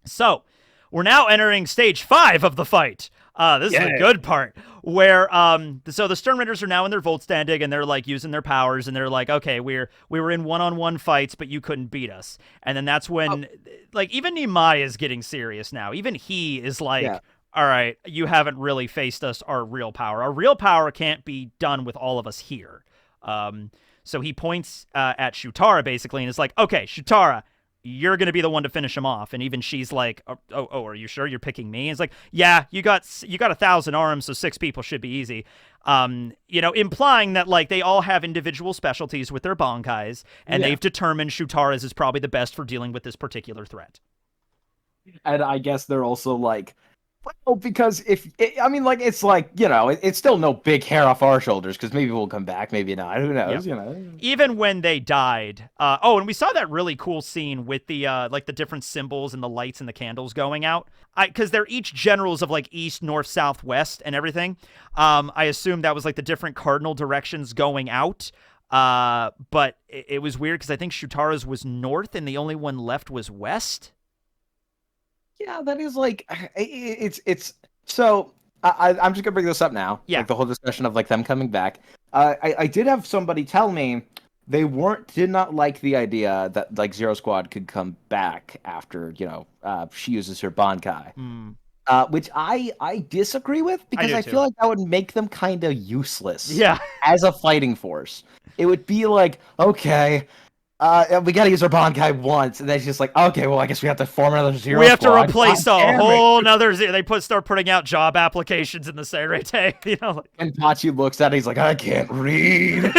So we're now entering stage 5 of the fight. This is the good part, where so the Sternritters are now in their Volt standing, and they're like using their powers, and they're like, okay, we were in one-on-one fights, but you couldn't beat us. And then that's when like even Nimai is getting serious now. Even he is like, all right, you haven't really faced us our real power. Our real power can't be done with all of us here. So he points at Shutara basically, and is like, okay, Shutara, you're going to be the one to finish him off. And even she's like, oh, are you sure you're picking me? And it's like, yeah, you got 1,000 arms, so 6 people should be easy. Implying that like they all have individual specialties with their Bankais, and they've determined Shutara's is probably the best for dealing with this particular threat. And I guess they're also like, well, because it's like, it's still no big hair off our shoulders, because maybe we'll come back, maybe not. Who knows, Even when they died. And we saw that really cool scene with the like the different symbols and the lights and the candles going out. Because they're each generals of like east, north, south, west, and everything. I assume that was like the different cardinal directions going out. But it was weird because I think Shutara's was north, and the only one left was west. Yeah, that is like, it's so I'm just gonna bring this up now. Yeah, like the whole discussion of like them coming back. I did have somebody tell me they did not like the idea that like Zero Squad could come back after she uses her Bankai. Which I disagree with, because I feel like that would make them kind of useless. Yeah, as a fighting force, it would be like, okay. We gotta use our Bankai once, and then she's just like, okay, well, I guess we have to form another Zero Squad. We have to replace a whole nother Zero. They start putting out job applications in the Seirete, like... And Pachi looks at it, he's like, I can't read.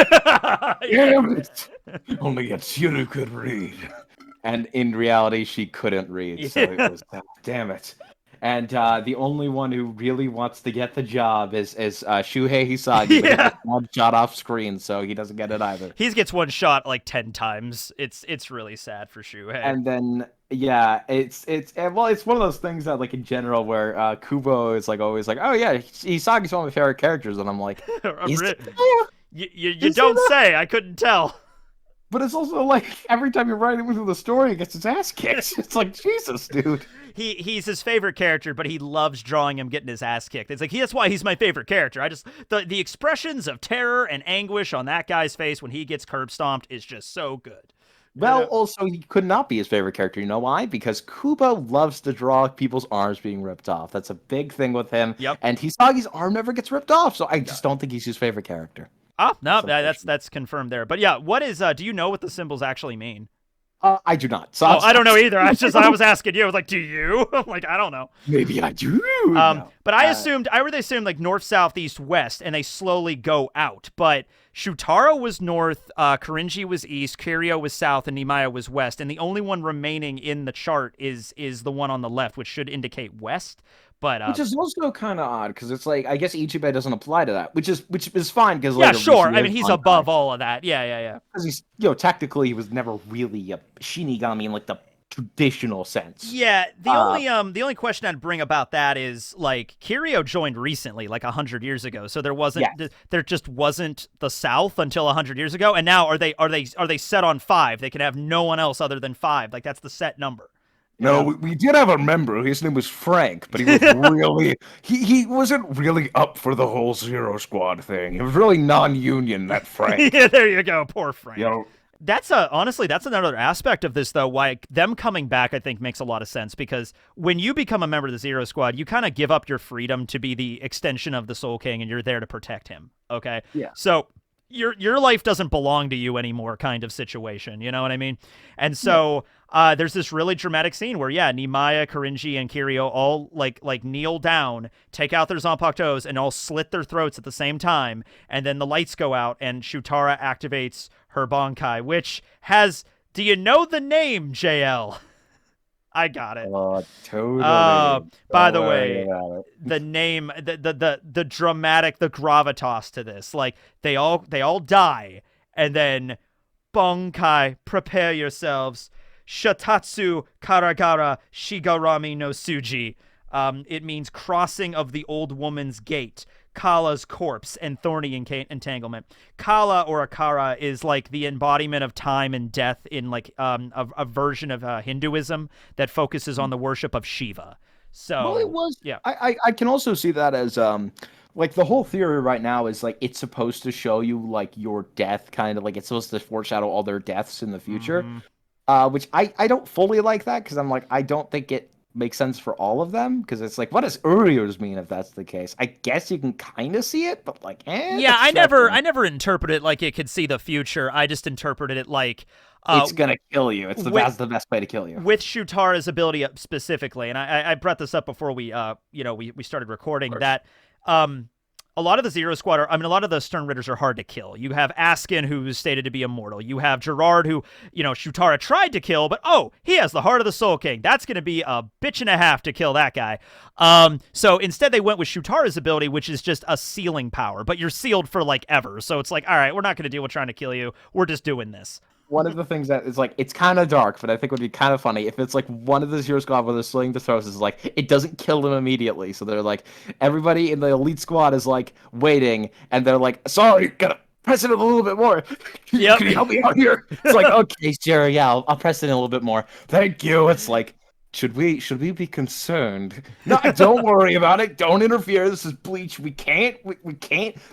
Damn it. Only a Tsuru could read. And in reality, she couldn't read, so it was, damn it. and the only one who really wants to get the job is Shuhei Hisagi, but he gets one shot off screen, so he doesn't get it either. He gets one shot like 10 times. It's really sad for Shuhei. And then it's one of those things that like in general where Kubo is like always like, oh yeah, Hisagi's one of my favorite characters, and I'm like, you don't say. I couldn't tell. But it's also like every time you're writing through the story, he gets his ass kicked. It's like, Jesus, dude. He's his favorite character, but he loves drawing him getting his ass kicked. It's like that's why he's my favorite character. The expressions of terror and anguish on that guy's face when he gets curb stomped is just so good. Well, also, he could not be his favorite character. You know why? Because Kubo loves to draw people's arms being ripped off. That's a big thing with him. Yep. And Hisagi's arm never gets ripped off, so I just don't think he's his favorite character. Oh, no, that's confirmed there. But yeah, what is, do you know what the symbols actually mean? I do not. So I don't know either. I was asking you. I was like, do you? I'm like, I don't know. Maybe I do. But I would assume like north, south, east, west, and they slowly go out. But Shutara was north, Korinji was east, Kiryu was south, and Nimaya was west. And the only one remaining in the chart is the one on the left, which should indicate west. But which is also kind of odd because it's like I guess Ichibe doesn't apply to that, which is fine because sure. I mean, he's above all of that. Yeah. Because he's technically he was never really a Shinigami in like the traditional sense. Yeah. The only question I'd bring about that is like Kiryu joined recently, like 100 years ago. So there just wasn't the South until 100 years ago, and now are they set on 5? They can have no one else other than 5. Like that's the set number. No, we did have a member. His name was Frank, but he was really he wasn't really up for the whole Zero Squad thing. He was really non-union, that Frank. Yeah, there you go, poor Frank. You know, honestly, that's another aspect of this, though, why them coming back, I think, makes a lot of sense, because when you become a member of the Zero Squad, you kind of give up your freedom to be the extension of the Soul King, and you're there to protect him, okay? Yeah. So your life doesn't belong to you anymore kind of situation, you know what I mean? And so there's this really dramatic scene where, Nimaya, Korinji, and Kiryu all like kneel down, take out their Zanpakutos, and all slit their throats at the same time, and then the lights go out, and Shutara activates her Bankai, which has, do you know the name, JL? I got it. Totally. By the way, the name, the dramatic, the gravitas to this, like they all die, and then Bankai, prepare yourselves. Shatatsu Karagara Shigarami no Suji. It means crossing of the old woman's gate. Kala's corpse and thorny entanglement. Kala or Akara is like the embodiment of time and death in like a version of Hinduism that focuses on the worship of Shiva. So well, it was. Yeah, I can also see that as like the whole theory right now is like it's supposed to show you like your death, kind of like it's supposed to foreshadow all their deaths in the future. Which I don't fully like that because I'm like I don't think it makes sense for all of them because it's like what does Urios mean if that's the case? I guess you can kind of see it, but like I never interpret it like it could see the future. I just interpreted it like it's gonna kill you. That's the best way to kill you. With Shutara's ability specifically, and I brought this up before we started recording that a lot of the Zero Squad a lot of the Stern Ritters are hard to kill. You have Askin, who's stated to be immortal. You have Gerard, who, Shutara tried to kill, but he has the heart of the Soul King. That's going to be a bitch and a half to kill that guy. So instead they went with Shutara's ability, which is just a sealing power, but you're sealed for like ever. So it's like, all right, we're not going to deal with trying to kill you. We're just doing this. One of the things that is like, it's kind of dark, but I think would be kind of funny if it's like one of the Zero Squad where they're slitting the throats is like, it doesn't kill them immediately. So they're like, everybody in the elite squad is like waiting, and they're like, sorry, gotta press it a little bit more. Can you help me out here? It's like, okay, sure, yeah, I'll press it in a little bit more. Thank you. It's like, should we be concerned? No, don't worry about it. Don't interfere. This is Bleach. We can't.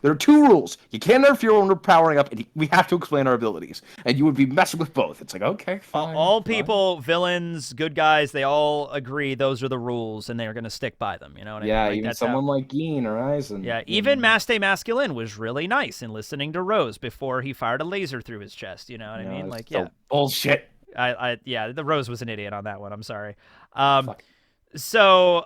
There are 2 rules. You can't interfere when we're powering up, and we have to explain our abilities. And you would be messing with both. It's like, okay, fine. All people, villains, good guys, they all agree those are the rules, and they're going to stick by them. You know what I mean? Yeah, even someone like Gin or Aizen. Yeah, even Maste Masculine was really nice in listening to Rose before he fired a laser through his chest. You know what I mean? Like, so bullshit. The Rose was an idiot on that one. I'm sorry. So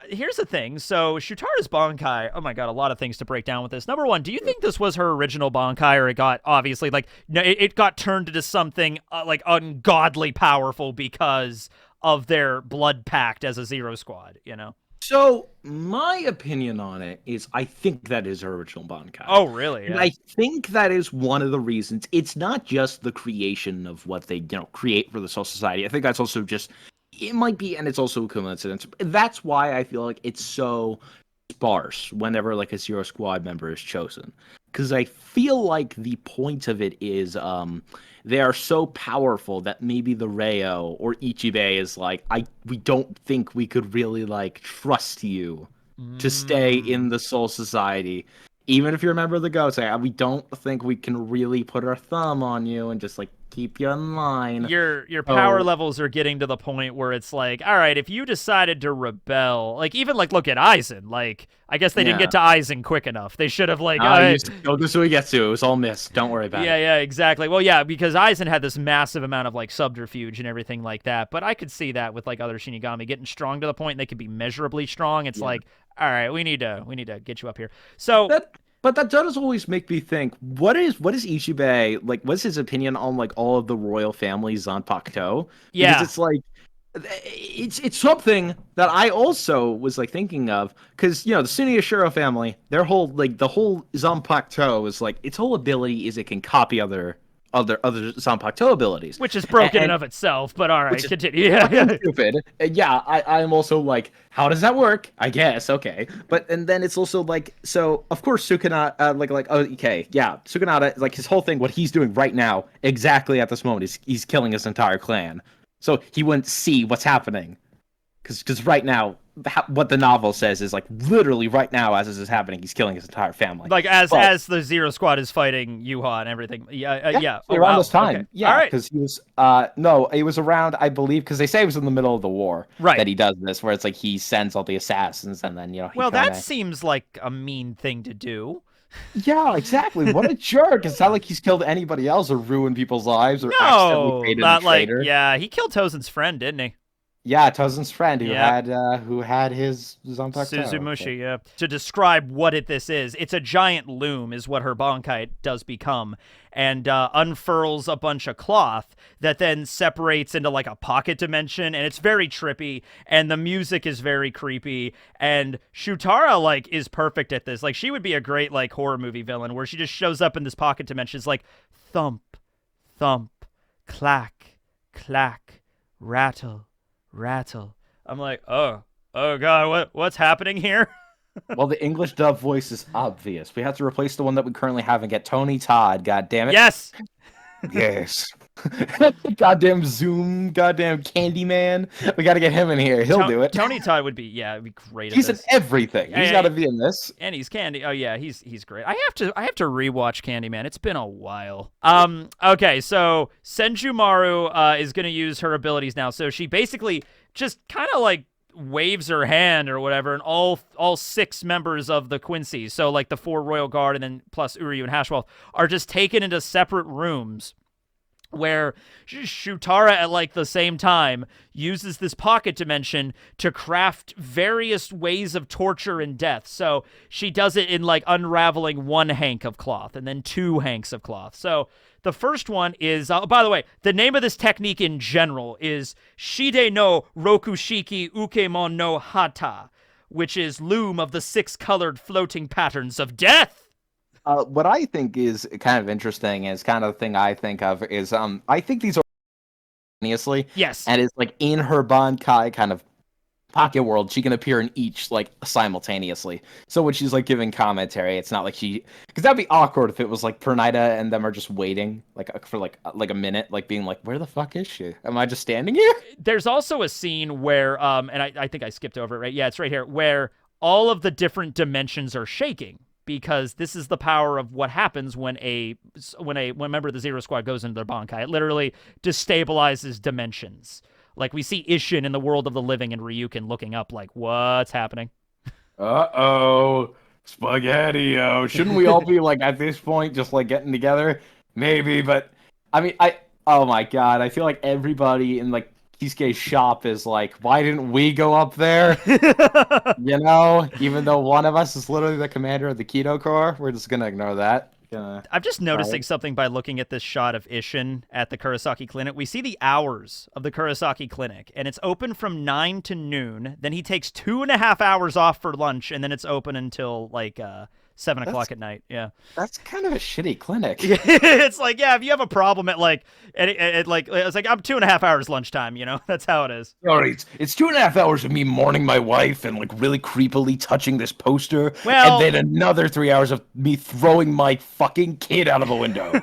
here's the thing. So Shutara's Bankai, oh my god, a lot of things to break down with this. Number one, do you think this was her original Bankai, or it got obviously like it got turned into something like ungodly powerful because of their blood pact as a Zero Squad, you know? So my opinion on it is, I think that is original Bankai. Oh, really? And Yeah. I think that is one of the reasons. It's not just the creation of what they create for the Soul Society. I think that's also just, it might be, and it's also a coincidence. That's why I feel like it's so sparse whenever like a Zero Squad member is chosen, because I feel like the point of it is they are so powerful that maybe the Reo or Ichibe is like, we don't think we could really like trust you to stay in the Soul Society, even if you're a member of the Ghost. We don't think we can really put our thumb on you and just like keep you in line. Your power levels are getting to the point where it's like, all right, if you decided to rebel, like even like look at Aizen, like I guess they didn't get to Aizen quick enough. They should have like go this way, gets to. It was all missed. Don't worry about it. Yeah, exactly. Well, yeah, because Aizen had this massive amount of like subterfuge and everything like that. But I could see that with like other Shinigami getting strong to the point they could be measurably strong. It's like, all right, we need to get you up here. So But that does always make me think, what is Ichibe, like, what's his opinion on, like, all of the royal families on Pakuto? Yeah. Because it's, like, it's something that I also was, like, thinking of, because, the Suniyashiro family, their whole, like, the whole Zanpakuto is, like, its whole ability is it can copy other Zanpakuto abilities. Which is broken in of itself, but all right, continue. Yeah. Stupid. Yeah, I'm also like, how does that work? I guess, okay. And then it's also like, so, of course, Sukanata, like, his whole thing, what he's doing right now, exactly at this moment, is he's killing his entire clan. So he wouldn't see what's happening. Because right now, what the novel says is, like, literally right now, as this is happening, he's killing his entire family. Like, as the Zero Squad is fighting Yhwach and everything. Yeah. Around this time. Okay. Yeah, all right. because he was, it was around, I believe, because they say it was in the middle of the war that he does this, where it's like he sends all the assassins and then, that seems like a mean thing to do. Yeah, exactly. What a jerk. It's not like he's killed anybody else or ruined people's lives or accidentally created a traitor. He killed Tozen's friend, didn't he? Yeah, Tozen's friend who had his Zanpakuto. Suzumushi, yeah. To describe what this is, it's a giant loom is what her Bankai does become, and unfurls a bunch of cloth that then separates into like a pocket dimension, and it's very trippy, and the music is very creepy, and Shutara like is perfect at this. Like she would be a great like horror movie villain where she just shows up in this pocket dimension. It's like thump, thump, clack, clack, rattle. I'm like, oh god, what's happening here? Well, the English dub voice is obvious. We have to replace the one that we currently have and get Tony Todd. God damn it! Yes. Goddamn Zoom, goddamn Candyman. We got to get him in here. He'll do it. Tony Todd would be great. He's in everything. He's got to be in this. And he's Candy. Oh yeah, he's great. I have to rewatch Candyman. It's been a while. Okay, so Senjumaru is gonna use her abilities now. So she basically just kind of like waves her hand or whatever, and all 6 members of the Quincy, so like the 4 Royal Guard and then plus Uryu and Hashwell, are just taken into separate rooms where Shutara at like the same time uses this pocket dimension to craft various ways of torture and death. So she does it in like unraveling 1 hank of cloth and then 2 hanks of cloth. So the first one is, by the way, the name of this technique in general is Shide no Rokushiki Ukemon no Hata, which is loom of the 6 colored floating patterns of death. What I think is kind of interesting is kind of the thing I think of is I think these are simultaneously. Yes. And it's like in her Bankai kind of pocket world, she can appear in each like simultaneously. So when she's like giving commentary, it's not like because that'd be awkward if it was like Pernida and them are just waiting like for like a minute, like being like, where the fuck is she? Am I just standing here? There's also a scene where and I think I skipped over it, right? Yeah, it's right here, where all of the different dimensions are shaking. Because this is the power of what happens when a member of the Zero Squad goes into their Bankai. It literally destabilizes dimensions. Like we see Ishin in the world of the living and Ryukin looking up like, what's happening? Uh-oh. Spaghetti-o. Shouldn't we all be like at this point just like getting together? Maybe, but I mean oh my god, I feel like everybody in like Kisuke's shop is like, why didn't we go up there? Even though one of us is literally the commander of the Keto Corps, we're just gonna ignore that. I'm just noticing something by looking at this shot of Isshin at the Kurosaki Clinic. We see the hours of the Kurosaki Clinic, and it's open from 9 to noon. Then he takes 2.5 hours off for lunch, and then it's open until like 7 o'clock at night. Yeah, that's kind of a shitty clinic. It's like, yeah, if you have a problem at like, it's like I'm 2.5 hours lunchtime. You know, that's how it is. All right, it's 2.5 hours of me mourning my wife and like really creepily touching this poster, well, and then another 3 hours of me throwing my fucking kid out of a window.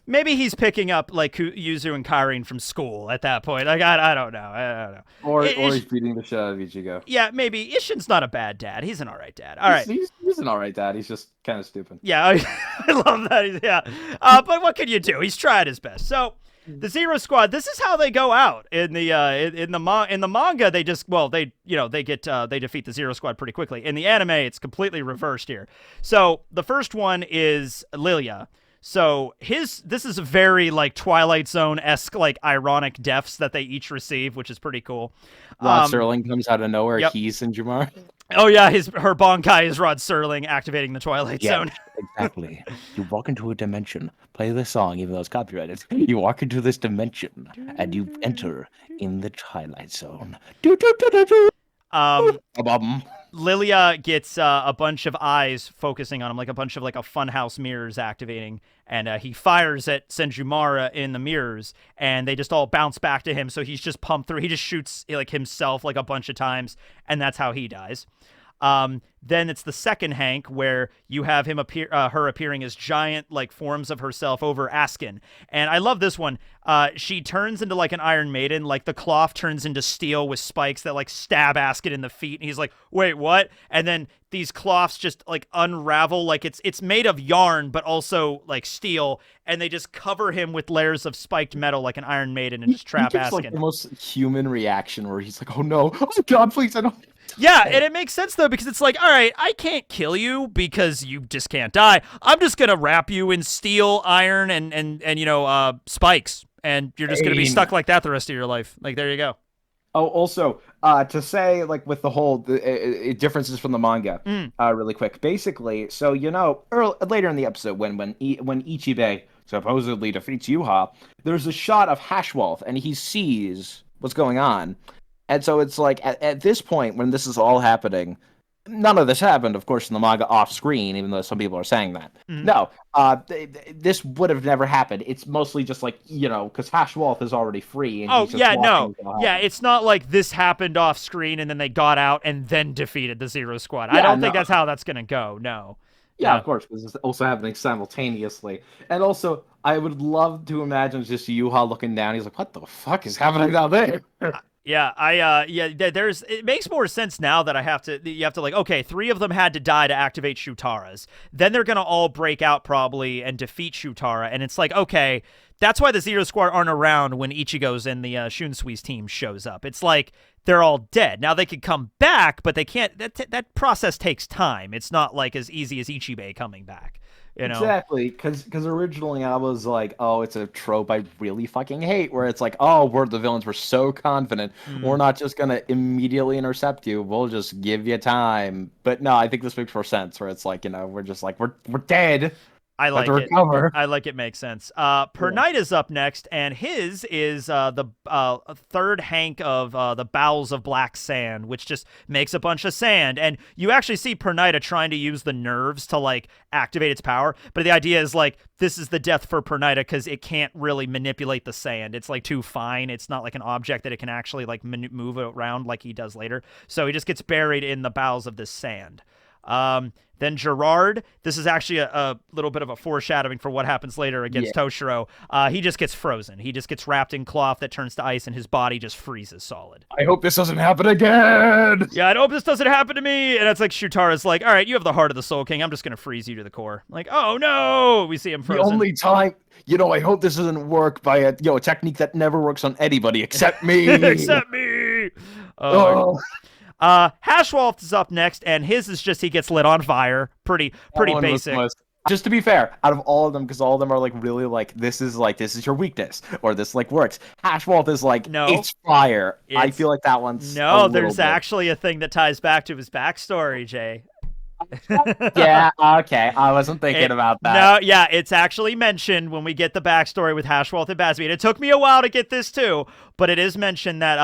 maybe he's picking up like Yuzu and Karin from school at that point. Like I don't know. Or he's beating the shit out of Ichigo. Yeah, maybe Isshin's not a bad dad. He's an all right dad. All right. He's an alright dad. He's just kind of stupid. Yeah, I love that. Yeah, but what can you do? He's tried his best. So the Zero Squad. This is how they go out in the manga. They just they defeat the Zero Squad pretty quickly. In the anime, it's completely reversed here. So the first one is Lilia. So this is a very like Twilight Zone-esque like ironic deaths that they each receive, which is pretty cool. Rod Serling comes out of nowhere. Yep. He's in Jamar. Oh yeah, her Bankai is Rod Serling activating the Twilight Zone. Exactly. You walk into a dimension, play the song, even though it's copyrighted. You walk into this dimension, and you enter in the Twilight Zone. Lilia gets a bunch of eyes focusing on him, like a bunch of like a funhouse mirrors activating, and he fires at Senjumara in the mirrors, and they just all bounce back to him. So he's just pumped through. He just shoots like himself like a bunch of times, and that's how he dies. Then it's the second Hank where you have him her appearing as giant like forms of herself over Askin. And I love this one. She turns into like an Iron Maiden, like the cloth turns into steel with spikes that like stab Askin in the feet. And he's like, wait, what? And then these cloths just like unravel, like it's made of yarn, but also like steel. And they just cover him with layers of spiked metal like an Iron Maiden and just trap Askin. Like the most human reaction where he's like, oh no, oh God, please, I don't. Yeah, and it makes sense, though, because it's like, all right, I can't kill you because you just can't die. I'm just going to wrap you in steel, iron, and spikes, and you're just going to be stuck like that the rest of your life. Like, there you go. Oh, also, to say, like, with the whole differences from the manga, really quick. Basically, so, later in the episode, when Ichibe supposedly defeats Yhwach, there's a shot of Hashwolf, and he sees what's going on. And so it's like, at this point, when this is all happening, none of this happened, of course, in the manga off-screen, even though some people are saying that. Mm-hmm. No, this would have never happened. It's mostly just like, because Hashwolf is already free. And it's not like this happened off-screen and then they got out and then defeated the Zero Squad. I don't think that's how that's going to go, no. Yeah, of course, because it's also happening simultaneously. And also, I would love to imagine just Yhwach looking down. He's like, what the fuck is happening down there? It makes more sense now that you have to like, okay, 3 of them had to die to activate Shutara's. Then they're going to all break out probably and defeat Shutara. And it's like, okay, that's why the Zero Squad aren't around when Ichigo's and the Shunsui's team shows up. It's like they're all dead. Now they could come back, but they can't. That process takes time. It's not like as easy as Ichibe coming back. Exactly, because originally I was like, oh, it's a trope I really fucking hate, where it's like, oh, the villains were so confident, we're not just gonna immediately intercept you, we'll just give you time. But no, I think this makes more sense, where it's like, we're just like, we're dead. I like it. I like it. Makes sense. Per Night is up next, and his is the third Hank of the Bowels of Black Sand, which just makes a bunch of sand. And you actually see Pernita trying to use the nerves to like activate its power, but the idea is like this is the death for Pernita because it can't really manipulate the sand. It's like too fine. It's not like an object that it can actually like move around like he does later. So he just gets buried in the bowels of this sand. Then Gerard, this is actually a little bit of a foreshadowing for what happens later against Toshiro. He just gets frozen. He just gets wrapped in cloth that turns to ice, and his body just freezes solid. I hope this doesn't happen again! Yeah, I hope this doesn't happen to me! And it's like Shutara's like, all right, you have the heart of the Soul King. I'm just going to freeze you to the core. Like, oh no! We see him frozen. The only time... I hope this doesn't work by a technique that never works on anybody except me! Except me! Oh. Hashwolf is up next, and his is just he gets lit on fire. Pretty basic. Just to be fair, out of all of them, because all of them are like really like this is your weakness, or this like works. Hashwolf is like, no, it's fire. I feel like that one's no. There's actually a thing that ties back to his backstory, Jay. Yeah, okay. I wasn't thinking about that. No, yeah, it's actually mentioned when we get the backstory with Hashwalt and Basby. And it took me a while to get this too, but it is mentioned that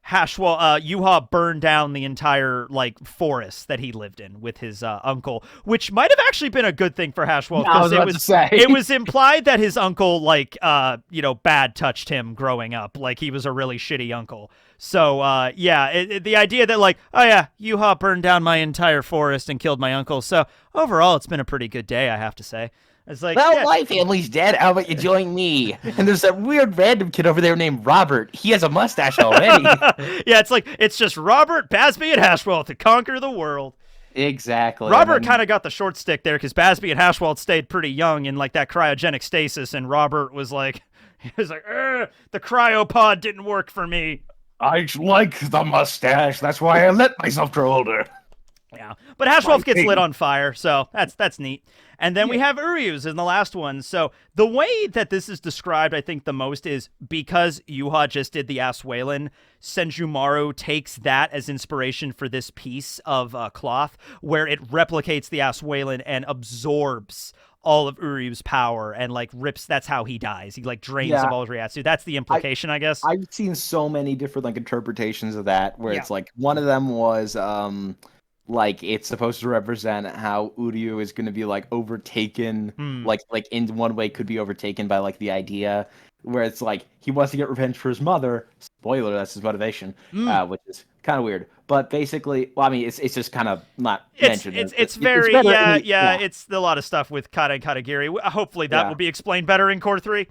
Yhwach burned down the entire like forest that he lived in with his uncle, which might have actually been a good thing for Hashwalt because it was implied that his uncle like bad touched him growing up, like he was a really shitty uncle. So the idea that like, oh yeah, Yhwach burned down my entire forest and killed my uncle. So overall, it's been a pretty good day, I have to say. It's like, well, my family's dead. How about you join me? And there's that weird random kid over there named Robert. He has a mustache already. Yeah, it's just Robert, Basby, and Hashwalt to conquer the world. Exactly. Robert kind of got the short stick there because Basby and Hashwalt stayed pretty young in like that cryogenic stasis, and Robert was like, the cryopod didn't work for me. I like the mustache. That's why I let myself grow older. Yeah, but Hashwolf gets lit on fire, so that's neat. And then we have Uryu's in the last one. So the way that this is described, I think, the most is because Yhwach just did the Aswalen, Senjumaru takes that as inspiration for this piece of cloth, where it replicates the Aswalen and absorbs all of Uryu's power and like rips. That's how he dies. He like drains of all his Ryatsu. That's the implication, I guess. I've seen so many different like interpretations of that, where it's like one of them was like it's supposed to represent how Uryu is going to be like overtaken, like in one way could be overtaken by like the idea where it's like he wants to get revenge for his mother. Spoiler, that's his motivation, which is kind of weird. But basically, well, I mean, it's just kind of not mentioned. It's very it's a lot of stuff with Kata and Katagiri. Hopefully that will be explained better in Core 3.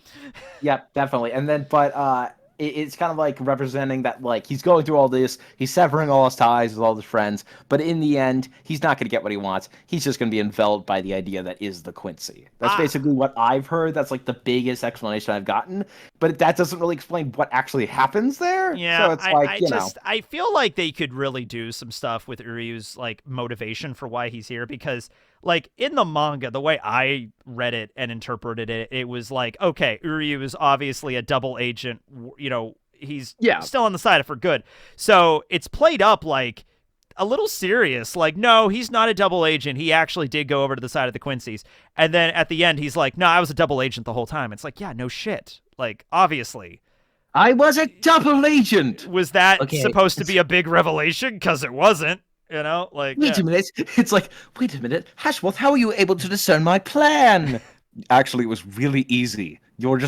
Yep, definitely. And then, but it's kind of like representing that, like, he's going through all this, he's severing all his ties with all his friends, but in the end, he's not going to get what he wants. He's just going to be enveloped by the idea that is the Quincy. That's basically what I've heard. That's, like, the biggest explanation I've gotten, but that doesn't really explain what actually happens there. Yeah, so it's like, I feel like they could really do some stuff with Uryu's, like, motivation for why he's here, because like in the manga, the way I read it and interpreted it, it was like, okay, Uryu is obviously a double agent. He's still on the side for good. So it's played up like a little serious. Like, no, he's not a double agent. He actually did go over to the side of the Quincy's. And then at the end, he's like, no, I was a double agent the whole time. It's like, yeah, no shit. Like, obviously. I was a double agent. Was that supposed to be a big revelation? Because it wasn't. Like... Wait a minute. It's like, wait a minute. Hashworth, how are you able to discern my plan? Actually, it was really easy. You're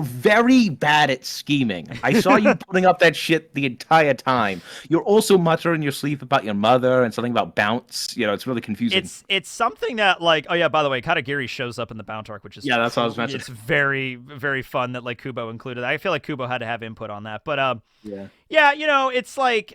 very bad at scheming. I saw you putting up that shit the entire time. You're also muttering in your sleep about your mother and something about bounce. It's really confusing. It's something that, like, oh yeah, by the way, Katagiri shows up in the Bounce arc, which is... Yeah, that's what I was mentioning. It's very, very fun that, like, Kubo included. I feel like Kubo had to have input on that. But, it's like...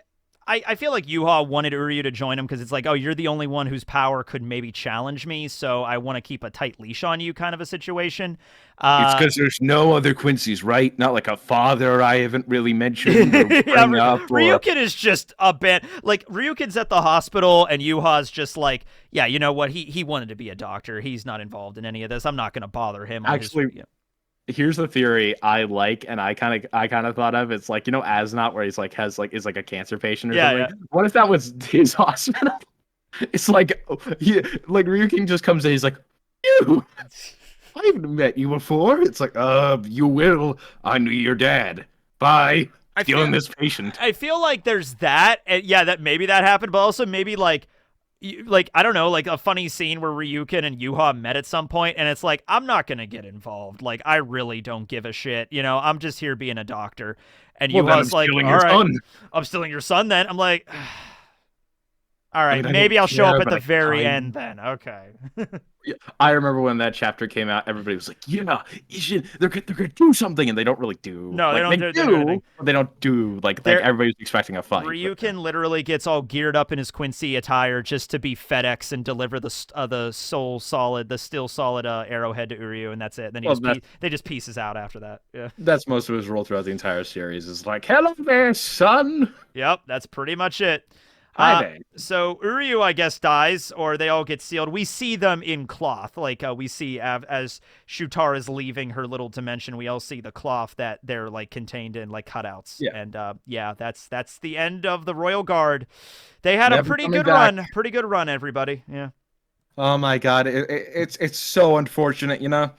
I feel like Yhwach wanted Uryu to join him because it's like, oh, you're the only one whose power could maybe challenge me, so I want to keep a tight leash on you kind of a situation. It's because there's no other Quincy's, right? Not like a father I haven't really mentioned or bring up. Ryukin is just a bit... Like, Ryukin's at the hospital, and Yuha's just like, yeah, you know what? He wanted to be a doctor. He's not involved in any of this. I'm not going to bother him. Actually... Here's the theory I like, and I kind of thought of. It's like, Asnot, where he's like is like a cancer patient or something. Yeah. What if that was his hospital? It's like Ryukin just comes in, he's like, you, I haven't met you before. It's like, you will. I knew your dad. Bye. Stealing this patient. I feel like there's that, and that maybe that happened, but also maybe like I don't know, like a funny scene where Ryukin and Yhwach met at some point, and it's like, I'm not gonna get involved. Like, I really don't give a shit. I'm just here being a doctor. And Yhwach's like, all right, I'm stealing your son then. I'm like, all right, maybe I'll show up at the very end then. Okay. I remember when that chapter came out, everybody was like, yeah, they're gonna do something, and they don't really do. No, they don't do. They don't do, like everybody's expecting a fight. Ryukin literally gets all geared up in his Quincy attire just to be FedEx and deliver the still solid arrowhead to Uryu, and that's it. Then they just pieces out after that. Yeah. That's most of his role throughout the entire series. Is like, hello there, son. Yep, that's pretty much it. So Uryu, I guess, dies, or they all get sealed. We see them in cloth. Like, we see as Shutara is leaving her little dimension, we all see the cloth that they're, like, contained in, like, cutouts. Yeah. And, that's the end of the Royal Guard. They had a pretty good run. Pretty good run, everybody. Yeah. Oh my God, it's so unfortunate, you know.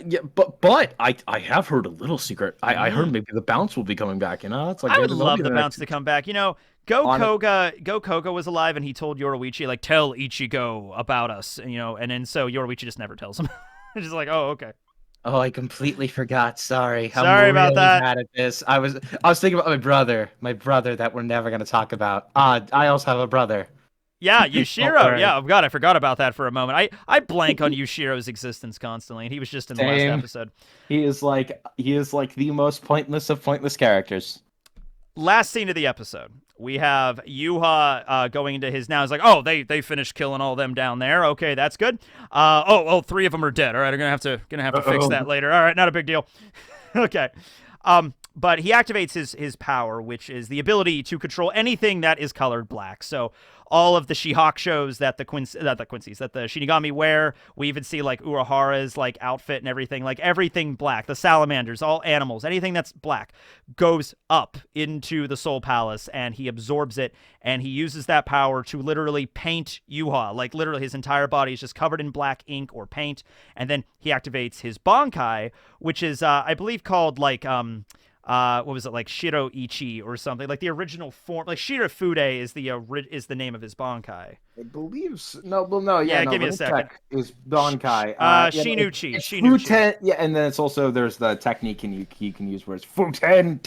Yeah, but I have heard a little secret. I heard maybe the bounce will be coming back. You know, it's like I would love the bounce to come back. You know, Koga was alive, and he told Yoruichi, like, tell Ichigo about us. You know, and then so Yoruichi just never tells him. It's just like, oh, okay. Oh, I completely forgot. Sorry. Sorry about really that. Mad at this. I was thinking about my brother that we're never gonna talk about. I also have a brother. Yeah, Yushiro. Right. Yeah, God, I forgot about that for a moment. I blank on Yushiro's existence constantly, and he was just in the last episode. He is like the most pointless of pointless characters. Last scene of the episode, we have Yhwach going into his now. He's like, oh, they finished killing all them down there. Okay, that's good. Three of them are dead. All right, I'm gonna have to fix that later. All right, not a big deal. Okay. But he activates his power, which is the ability to control anything that is colored black. So all of the Shihawk shows that the Shinigami wear, we even see like Urahara's like outfit and everything, like everything black. The salamanders, all animals, anything that's black goes up into the Soul Palace, and he absorbs it, and he uses that power to literally paint Yhwach. Like literally his entire body is just covered in black ink or paint, and then he activates his Bankai, which is I believe called like what was it, like Shiroichi or something, like the original form, like Shirafude is the name of his Bankai. I believe so. Yeah, give me a second. Is Bankai Shinuchi. Futen, yeah, and then it's also there's the technique he can use where it's Futen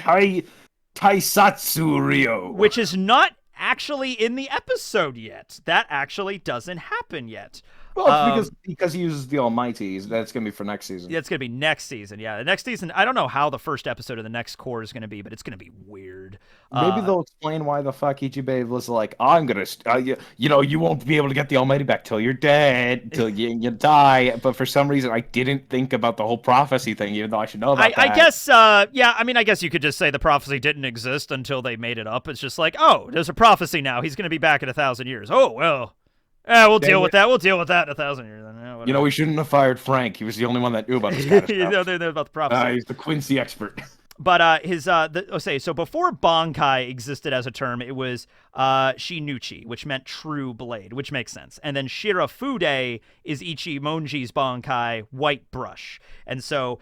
Taisatsu Ryo, which is not actually in the episode yet. That actually doesn't happen yet. Well, it's because he uses the Almighty. That's going to be for next season. Yeah, it's going to be next season. Yeah, the next season, I don't know how the first episode of the next core is going to be, but it's going to be weird. Maybe they'll explain why the fuck Ichibe was like, I'm going to, you won't be able to get the Almighty back till you're dead, till you die. But for some reason, I didn't think about the whole prophecy thing, even though I should know about that. I guess, I guess you could just say the prophecy didn't exist until they made it up. It's just like, oh, there's a prophecy now. He's going to be back in 1,000 years. Oh, well. We'll deal with that. We'll deal with that in 1,000 years. Then. We shouldn't have fired Frank. He was the only one that knew about this kind of stuff. They knew about the prophecy. He's the Quincy expert. But so before Bankai existed as a term, it was Shinuchi, which meant true blade, which makes sense. And then Shirafude is Ichimonji's Bankai, white brush. And so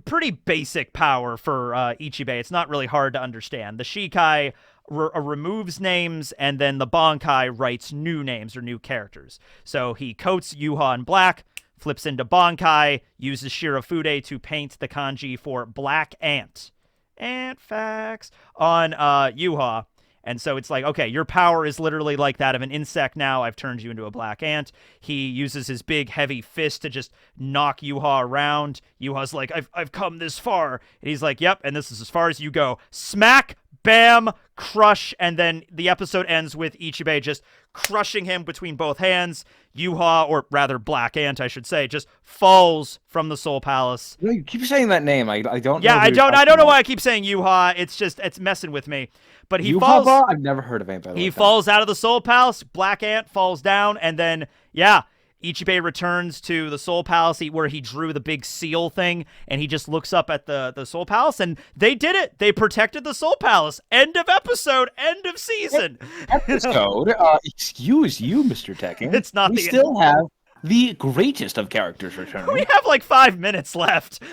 pretty basic power for Ichibe. It's not really hard to understand. The Shikai removes names, and then the Bankai writes new names or new characters. So he coats Yhwach in black, flips into Bankai, uses Shirafude to paint the kanji for black ant. Ant facts on Yhwach. And so it's like, okay, your power is literally like that of an insect now. I've turned you into a black ant. He uses his big, heavy fist to just knock Yhwach around. Yhwach's like, I've come this far. And he's like, yep, and this is as far as you go. Smack, bam, crush, and then the episode ends with Ichibe just crushing him between both hands. Yhwach, or rather Black Ant, I should say, just falls from the Soul Palace. You keep saying that name. I don't. Yeah, I don't know why I keep saying Yhwach. It's messing with me. But he falls. I've never heard of anybody. He falls out of the Soul Palace. Black Ant falls down, and then Ichibe returns to the Soul Palace where he drew the big seal thing, and he just looks up at the Soul Palace, and they did it. They protected the Soul Palace. End of episode. End of season. Episode. Excuse you, Mr. Tekken. It's not. We still have the greatest of characters returning. We have like 5 minutes left.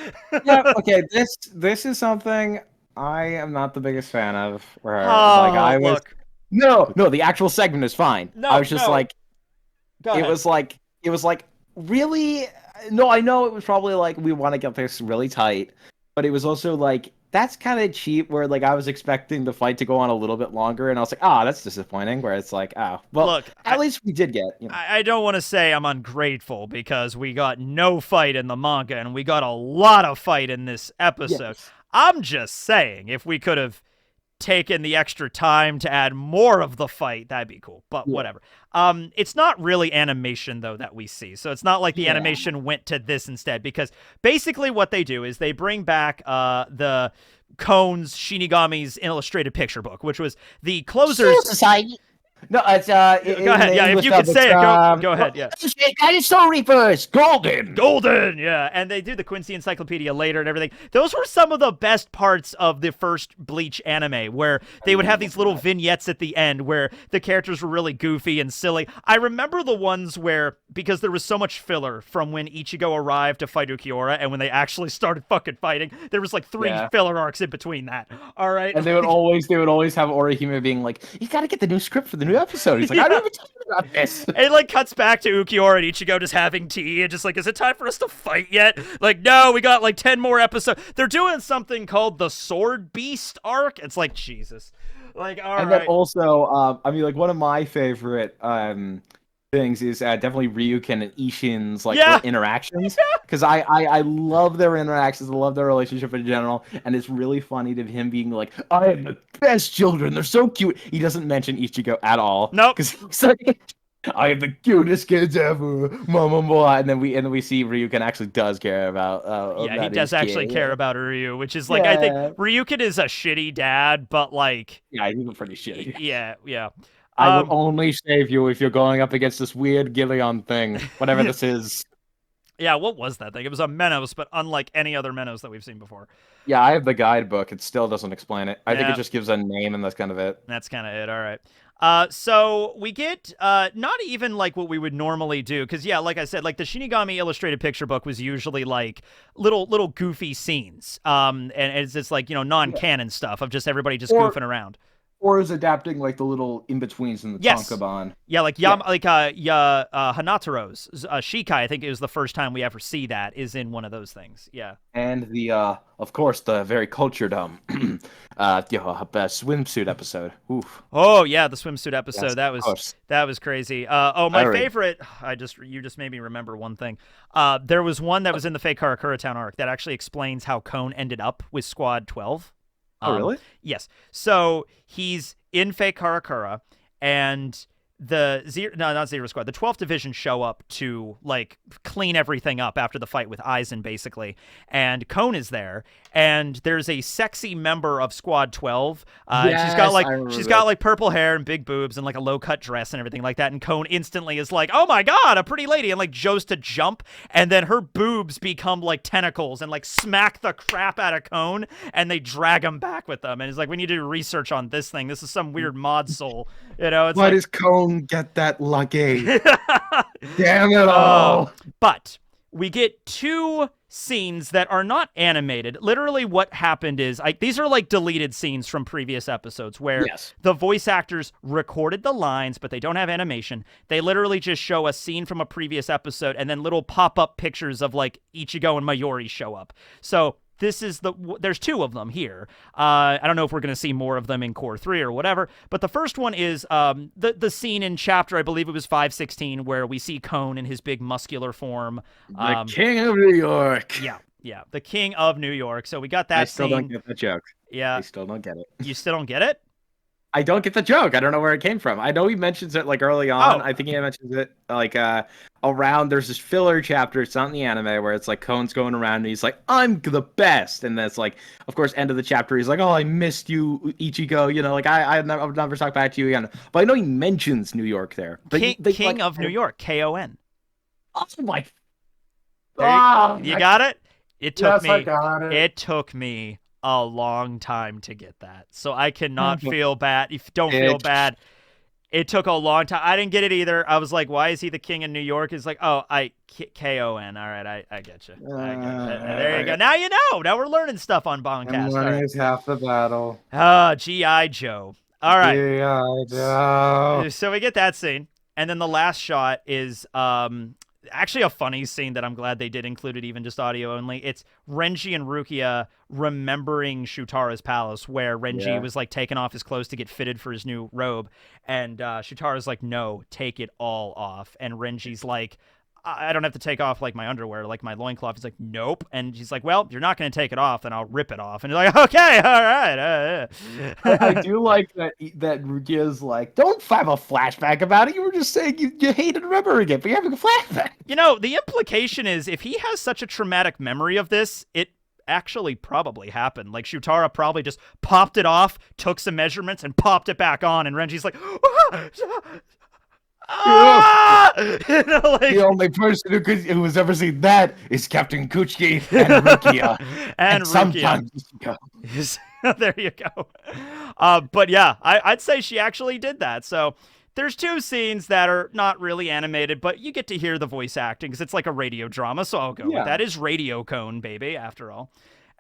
Yeah. Okay. This is something I am not the biggest fan of. Look. No. The actual segment is fine. No, I was just like. Go ahead. It was like, really? No, I know it was probably like, we want to get this really tight, but it was also like, that's kind of cheap, where like I was expecting the fight to go on a little bit longer, and I was like, that's disappointing, where it's like, well, look, at least we did get, I don't want to say I'm ungrateful, because we got no fight in the manga, and we got a lot of fight in this episode. Yes. I'm just saying, if we could have taken the extra time to add more of the fight, that'd be cool, but whatever. It's not really animation though that we see, so it's not like the animation went to this instead, because basically what they do is they bring back the Kone's Shinigami's illustrated picture book, which was the closers. Society. No, it's Go ahead. Yeah, if you could say it, go ahead. Yeah. Dinosaur Reapers, golden. Golden, yeah, and they do the Quincy Encyclopedia later and everything. Those were some of the best parts of the first Bleach anime, where they would have these little vignettes at the end where the characters were really goofy and silly. I remember the ones where, because there was so much filler from when Ichigo arrived to fight Ukiura and when they actually started fucking fighting, there was like 3 filler arcs in between that. All right, and they would always have Orihime being like, "You got to get the new script for the new episode." He's like, "I don't even talk about this." And it like cuts back to Ukiura and Ichigo just having tea and just like, is it time for us to fight yet? Like, no, we got like 10 more episodes. They're doing something called the Sword Beast arc. It's like, Jesus. Like, all and right. then also, I mean, like, one of my favorite things is definitely Ryuken and Ishin's like interactions, because I love their interactions. I love their relationship in general, and it's really funny to him being like, "I am the best children. They're so cute." He doesn't mention Ichigo at all. Nope. Because he's like, "I am the cutest kids ever, mama." And then we see Ryuken actually does care about. He does actually care about Ryu, which is like, I think Ryuken is a shitty dad, but like, yeah, he's pretty shitty. Yeah. I will only save you if you're going up against this weird Gillion thing, whatever this is. Yeah, what was that thing? It was a Menos, but unlike any other Menos that we've seen before. Yeah, I have the guidebook. It still doesn't explain it. I think it just gives a name, and that's kind of it. That's kind of it. All right. So we get not even like what we would normally do, because like I said, like the Shinigami illustrated picture book was usually like little goofy scenes, and it's just like, non-canon stuff of just everybody just goofing around. Or is adapting like the little in-betweens in the Tankobon. Yeah, like Hanataro's Shikai, I think it was the first time we ever see that, is in one of those things. Yeah. And the of course the very cultured swimsuit episode. Oof. Oh yeah, the swimsuit episode. Yes, that was crazy. My favorite, you just made me remember one thing. There was one that was in the Fake Karakura Town arc that actually explains how Kon ended up with Squad 12. Oh, really? Yes. So he's in Fake Karakura, and the not Zero Squad, the 12th Division show up to like clean everything up after the fight with Aizen, basically. And Kon is there, and there's a sexy member of Squad 12. She's got like purple hair and big boobs and like a low cut dress and everything like that. And Kon instantly is like, "Oh my god, a pretty lady!" and like goes to jump, and then her boobs become like tentacles and like smack the crap out of Kon, and they drag him back with them. And it's like, we need to do research on this thing. This is some weird mod soul, It's why does Kon get that lucky? Damn it all! But we get 2 scenes that are not animated. Literally what happened is, these are like deleted scenes from previous episodes where the voice actors recorded the lines, but they don't have animation. They literally just show a scene from a previous episode, and then little pop-up pictures of like Ichigo and Mayuri show up. So there's 2 of them here. I don't know if we're going to see more of them in Core 3 or whatever, but the first one is the scene in chapter, I believe it was 516, where we see Kon in his big muscular form. The King of New York. Yeah, the King of New York. So we got that I still scene. don't get the joke. Yeah. I still don't get it. You still don't get it? I don't get the joke. I don't know where it came from. I know he mentions it like early on. I think he mentions it like around. There's this filler chapter. It's not in the anime where it's like Kon's going around and he's like, "I'm the best," and that's like, of course, end of the chapter. He's like, "Oh, I missed you, Ichigo. Like I'll never talk back to you again." But I know he mentions New York there. But King of New York, Kon. Oh my! You got it. It took me. I got it. It took me a long time to get that, so I cannot feel bad. Don't feel bad. It took a long time. I didn't get it either. I was like, "Why is he the king in New York?" It's like, "Oh, Kon. All right, I get you. There you go. Now you know. Now we're learning stuff on BAN-KAST. Learning is half the battle. G.I. Joe. All right. G.I. Joe. So we get that scene, and then the last shot is actually a funny scene that I'm glad they did include it, even just audio only. It's Renji and Rukia remembering Shutara's palace, where Renji was like taking off his clothes to get fitted for his new robe, and Shutara's like, "No, take it all off," and Renji's like, "I don't have to take off like my underwear, like my loincloth." He's like, "Nope." And she's like, "Well, you're not going to take it off, then I'll rip it off." And he's like, "Okay, all right." I do like that Rukia's like, "Don't have a flashback about it. You were just saying you hated remembering it, but you're having a flashback." The implication is, if he has such a traumatic memory of this, it actually probably happened. Like, Shutara probably just popped it off, took some measurements, and popped it back on, and Renji's like, ah! You know, like, the only person who has ever seen that is Captain Kuchiki and Rukia. and Rukia. Sometimes there you go. But yeah, I'd say she actually did that. So there's 2 scenes that are not really animated, but you get to hear the voice acting because it's like a radio drama. So I'll go with that. Is Radio Cone, baby, after all.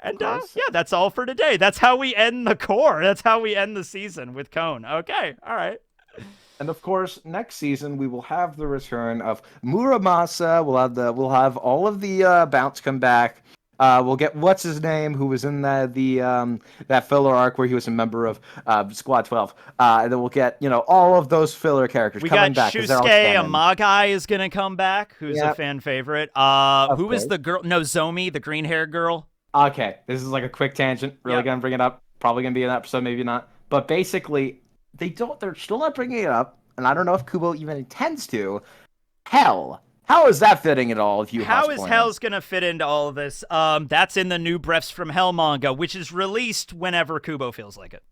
And yeah, that's all for today. That's how we end the core. That's how we end the season with Cone. Okay, all right. And of course, next season we will have the return of Muramasa. We'll have all of the Bounce come back. We'll get what's his name, who was in that filler arc where he was a member of Squad 12. And then we'll get all of those filler characters coming back. Shusuke Amagai is gonna come back, who's a fan favorite. Who is the girl? No, Zomi, the green haired girl. Okay, this is like a quick tangent. Really gonna bring it up. Probably gonna be an episode, maybe not. But basically, they're still not bringing it up, and I don't know if Kubo even intends to. Hell. How is that fitting at all? How is Hell's gonna fit into all of this? That's in the new Breaths from Hell manga, which is released whenever Kubo feels like it.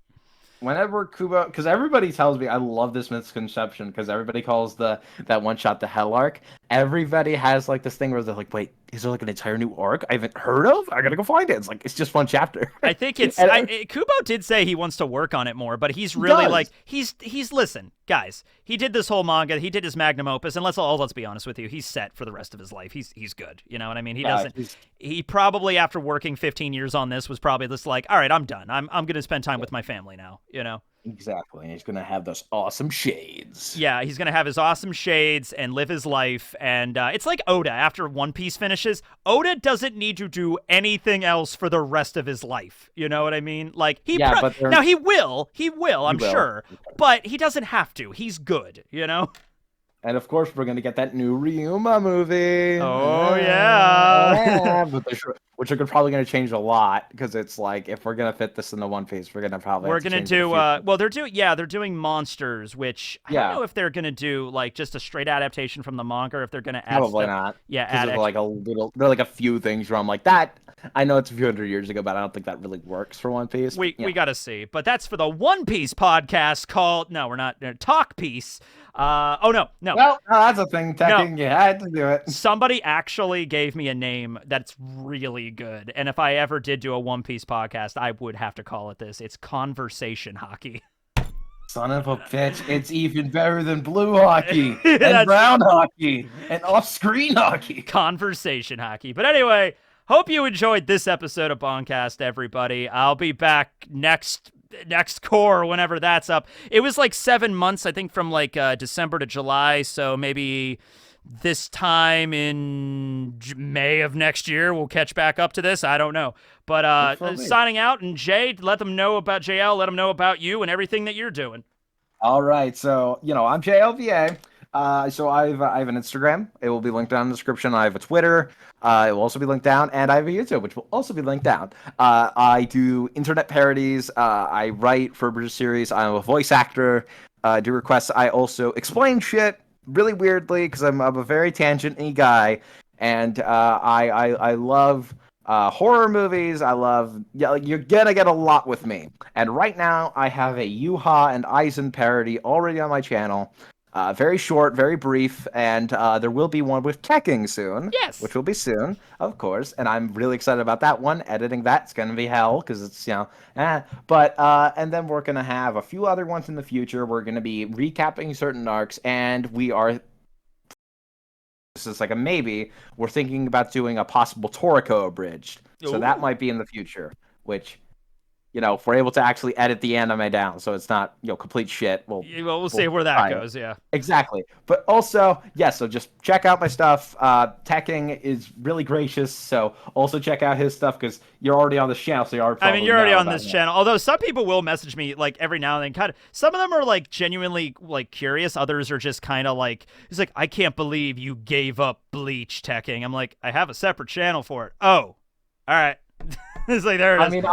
Whenever Kubo, because everybody tells me, I love this misconception, because everybody calls that one shot the Hell arc. Everybody has like this thing where they're like, wait, is there like an entire new arc I haven't heard of? I gotta go find it. It's like, it's just one chapter. I think it's Kubo did say he wants to work on it more, but he's really like he's listen, guys, he did this whole manga, he did his magnum opus, and let's be honest with you, he's set for the rest of his life. He's good. You know what I mean? He probably, after working 15 years on this, was probably just like, all right, I'm done. I'm gonna spend time with my family now, Exactly. He's gonna have those awesome shades. Yeah, he's gonna have his awesome shades and live his life. And it's like Oda after One Piece finishes. Oda doesn't need to do anything else for the rest of his life. You know what I mean? Like now he will, I'm sure, but he doesn't have to. He's good, And of course, we're gonna get that new Ryuma movie. Oh yeah, which are probably gonna change a lot, because it's like, if we're gonna fit this in the One Piece, we're gonna do. Well, they're doing Monsters, which I don't know if they're gonna do like just a straight adaptation from the manga, or if they're gonna add probably not. Yeah, add there are like a few things where I'm like, that I know it's a few hundred years ago, but I don't think that really works for One Piece. We gotta see, but that's for the One Piece podcast called we're not Talk Piece. No. Well, that's a thing, Teching. You had to do it. Somebody actually gave me a name that's really good, and if I ever did do a One Piece podcast, I would have to call it this. It's Conversation Hockey. Son of a bitch, it's even better than blue hockey, and brown hockey, and off-screen hockey. Conversation Hockey. But anyway, hope you enjoyed this episode of BAN-KAST, everybody. I'll be back next core whenever that's up. It was like 7 months, I think, from like December to July, so maybe this time in May of next year we'll catch back up to this. I don't know, but signing out, and Jay, let them know about JL, let them know about you and everything that you're doing. All right, so I'm JLVA. So I have an Instagram. It will be linked down in the description. I have a Twitter. It will also be linked down, and I have a YouTube, which will also be linked down. I do internet parodies. I write for British series. I'm a voice actor. Do requests. I also explain shit really weirdly, because I'm a very tangent-y guy, and I love horror movies. I love you're gonna get a lot with me. And right now I have a Yhwach and Aizen parody already on my channel. Very short, very brief, and there will be one with Tekking soon. Yes. Which will be soon, of course, and I'm really excited about that one. Editing that's going to be hell, because it's, But, and then we're going to have a few other ones in the future. We're going to be recapping certain arcs, and this is like a maybe, we're thinking about doing a possible Toriko abridged. Ooh. So that might be in the future, which... if we're able to actually edit the anime down so it's not, complete shit. We'll see where that goes, yeah. Exactly. But also, so just check out my stuff. Tekking is really gracious, so also check out his stuff, because you're already on this channel, so you're already on this channel. Although some people will message me, like, every now and then, kind of, some of them are, like, genuinely, like, curious. Others are just kind of like, he's like, I can't believe you gave up Bleach, Tekking. I'm like, I have a separate channel for it. Oh, all right. It's like, there it is.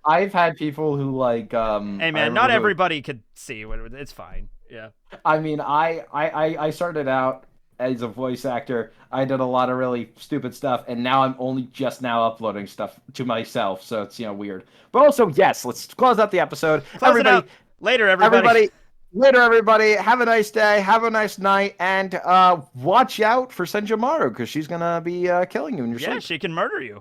I've had people who like hey man, not everybody could see what it's fine. Yeah. I mean, I started out as a voice actor, I did a lot of really stupid stuff, and now I'm only just now uploading stuff to myself, so it's weird. But also, yes, let's close out the episode. Close it out. Later, everybody. Later, everybody. Have a nice day. Have a nice night, and watch out for Senjomaru because she's gonna be killing you in your sleep. Yeah, she can murder you.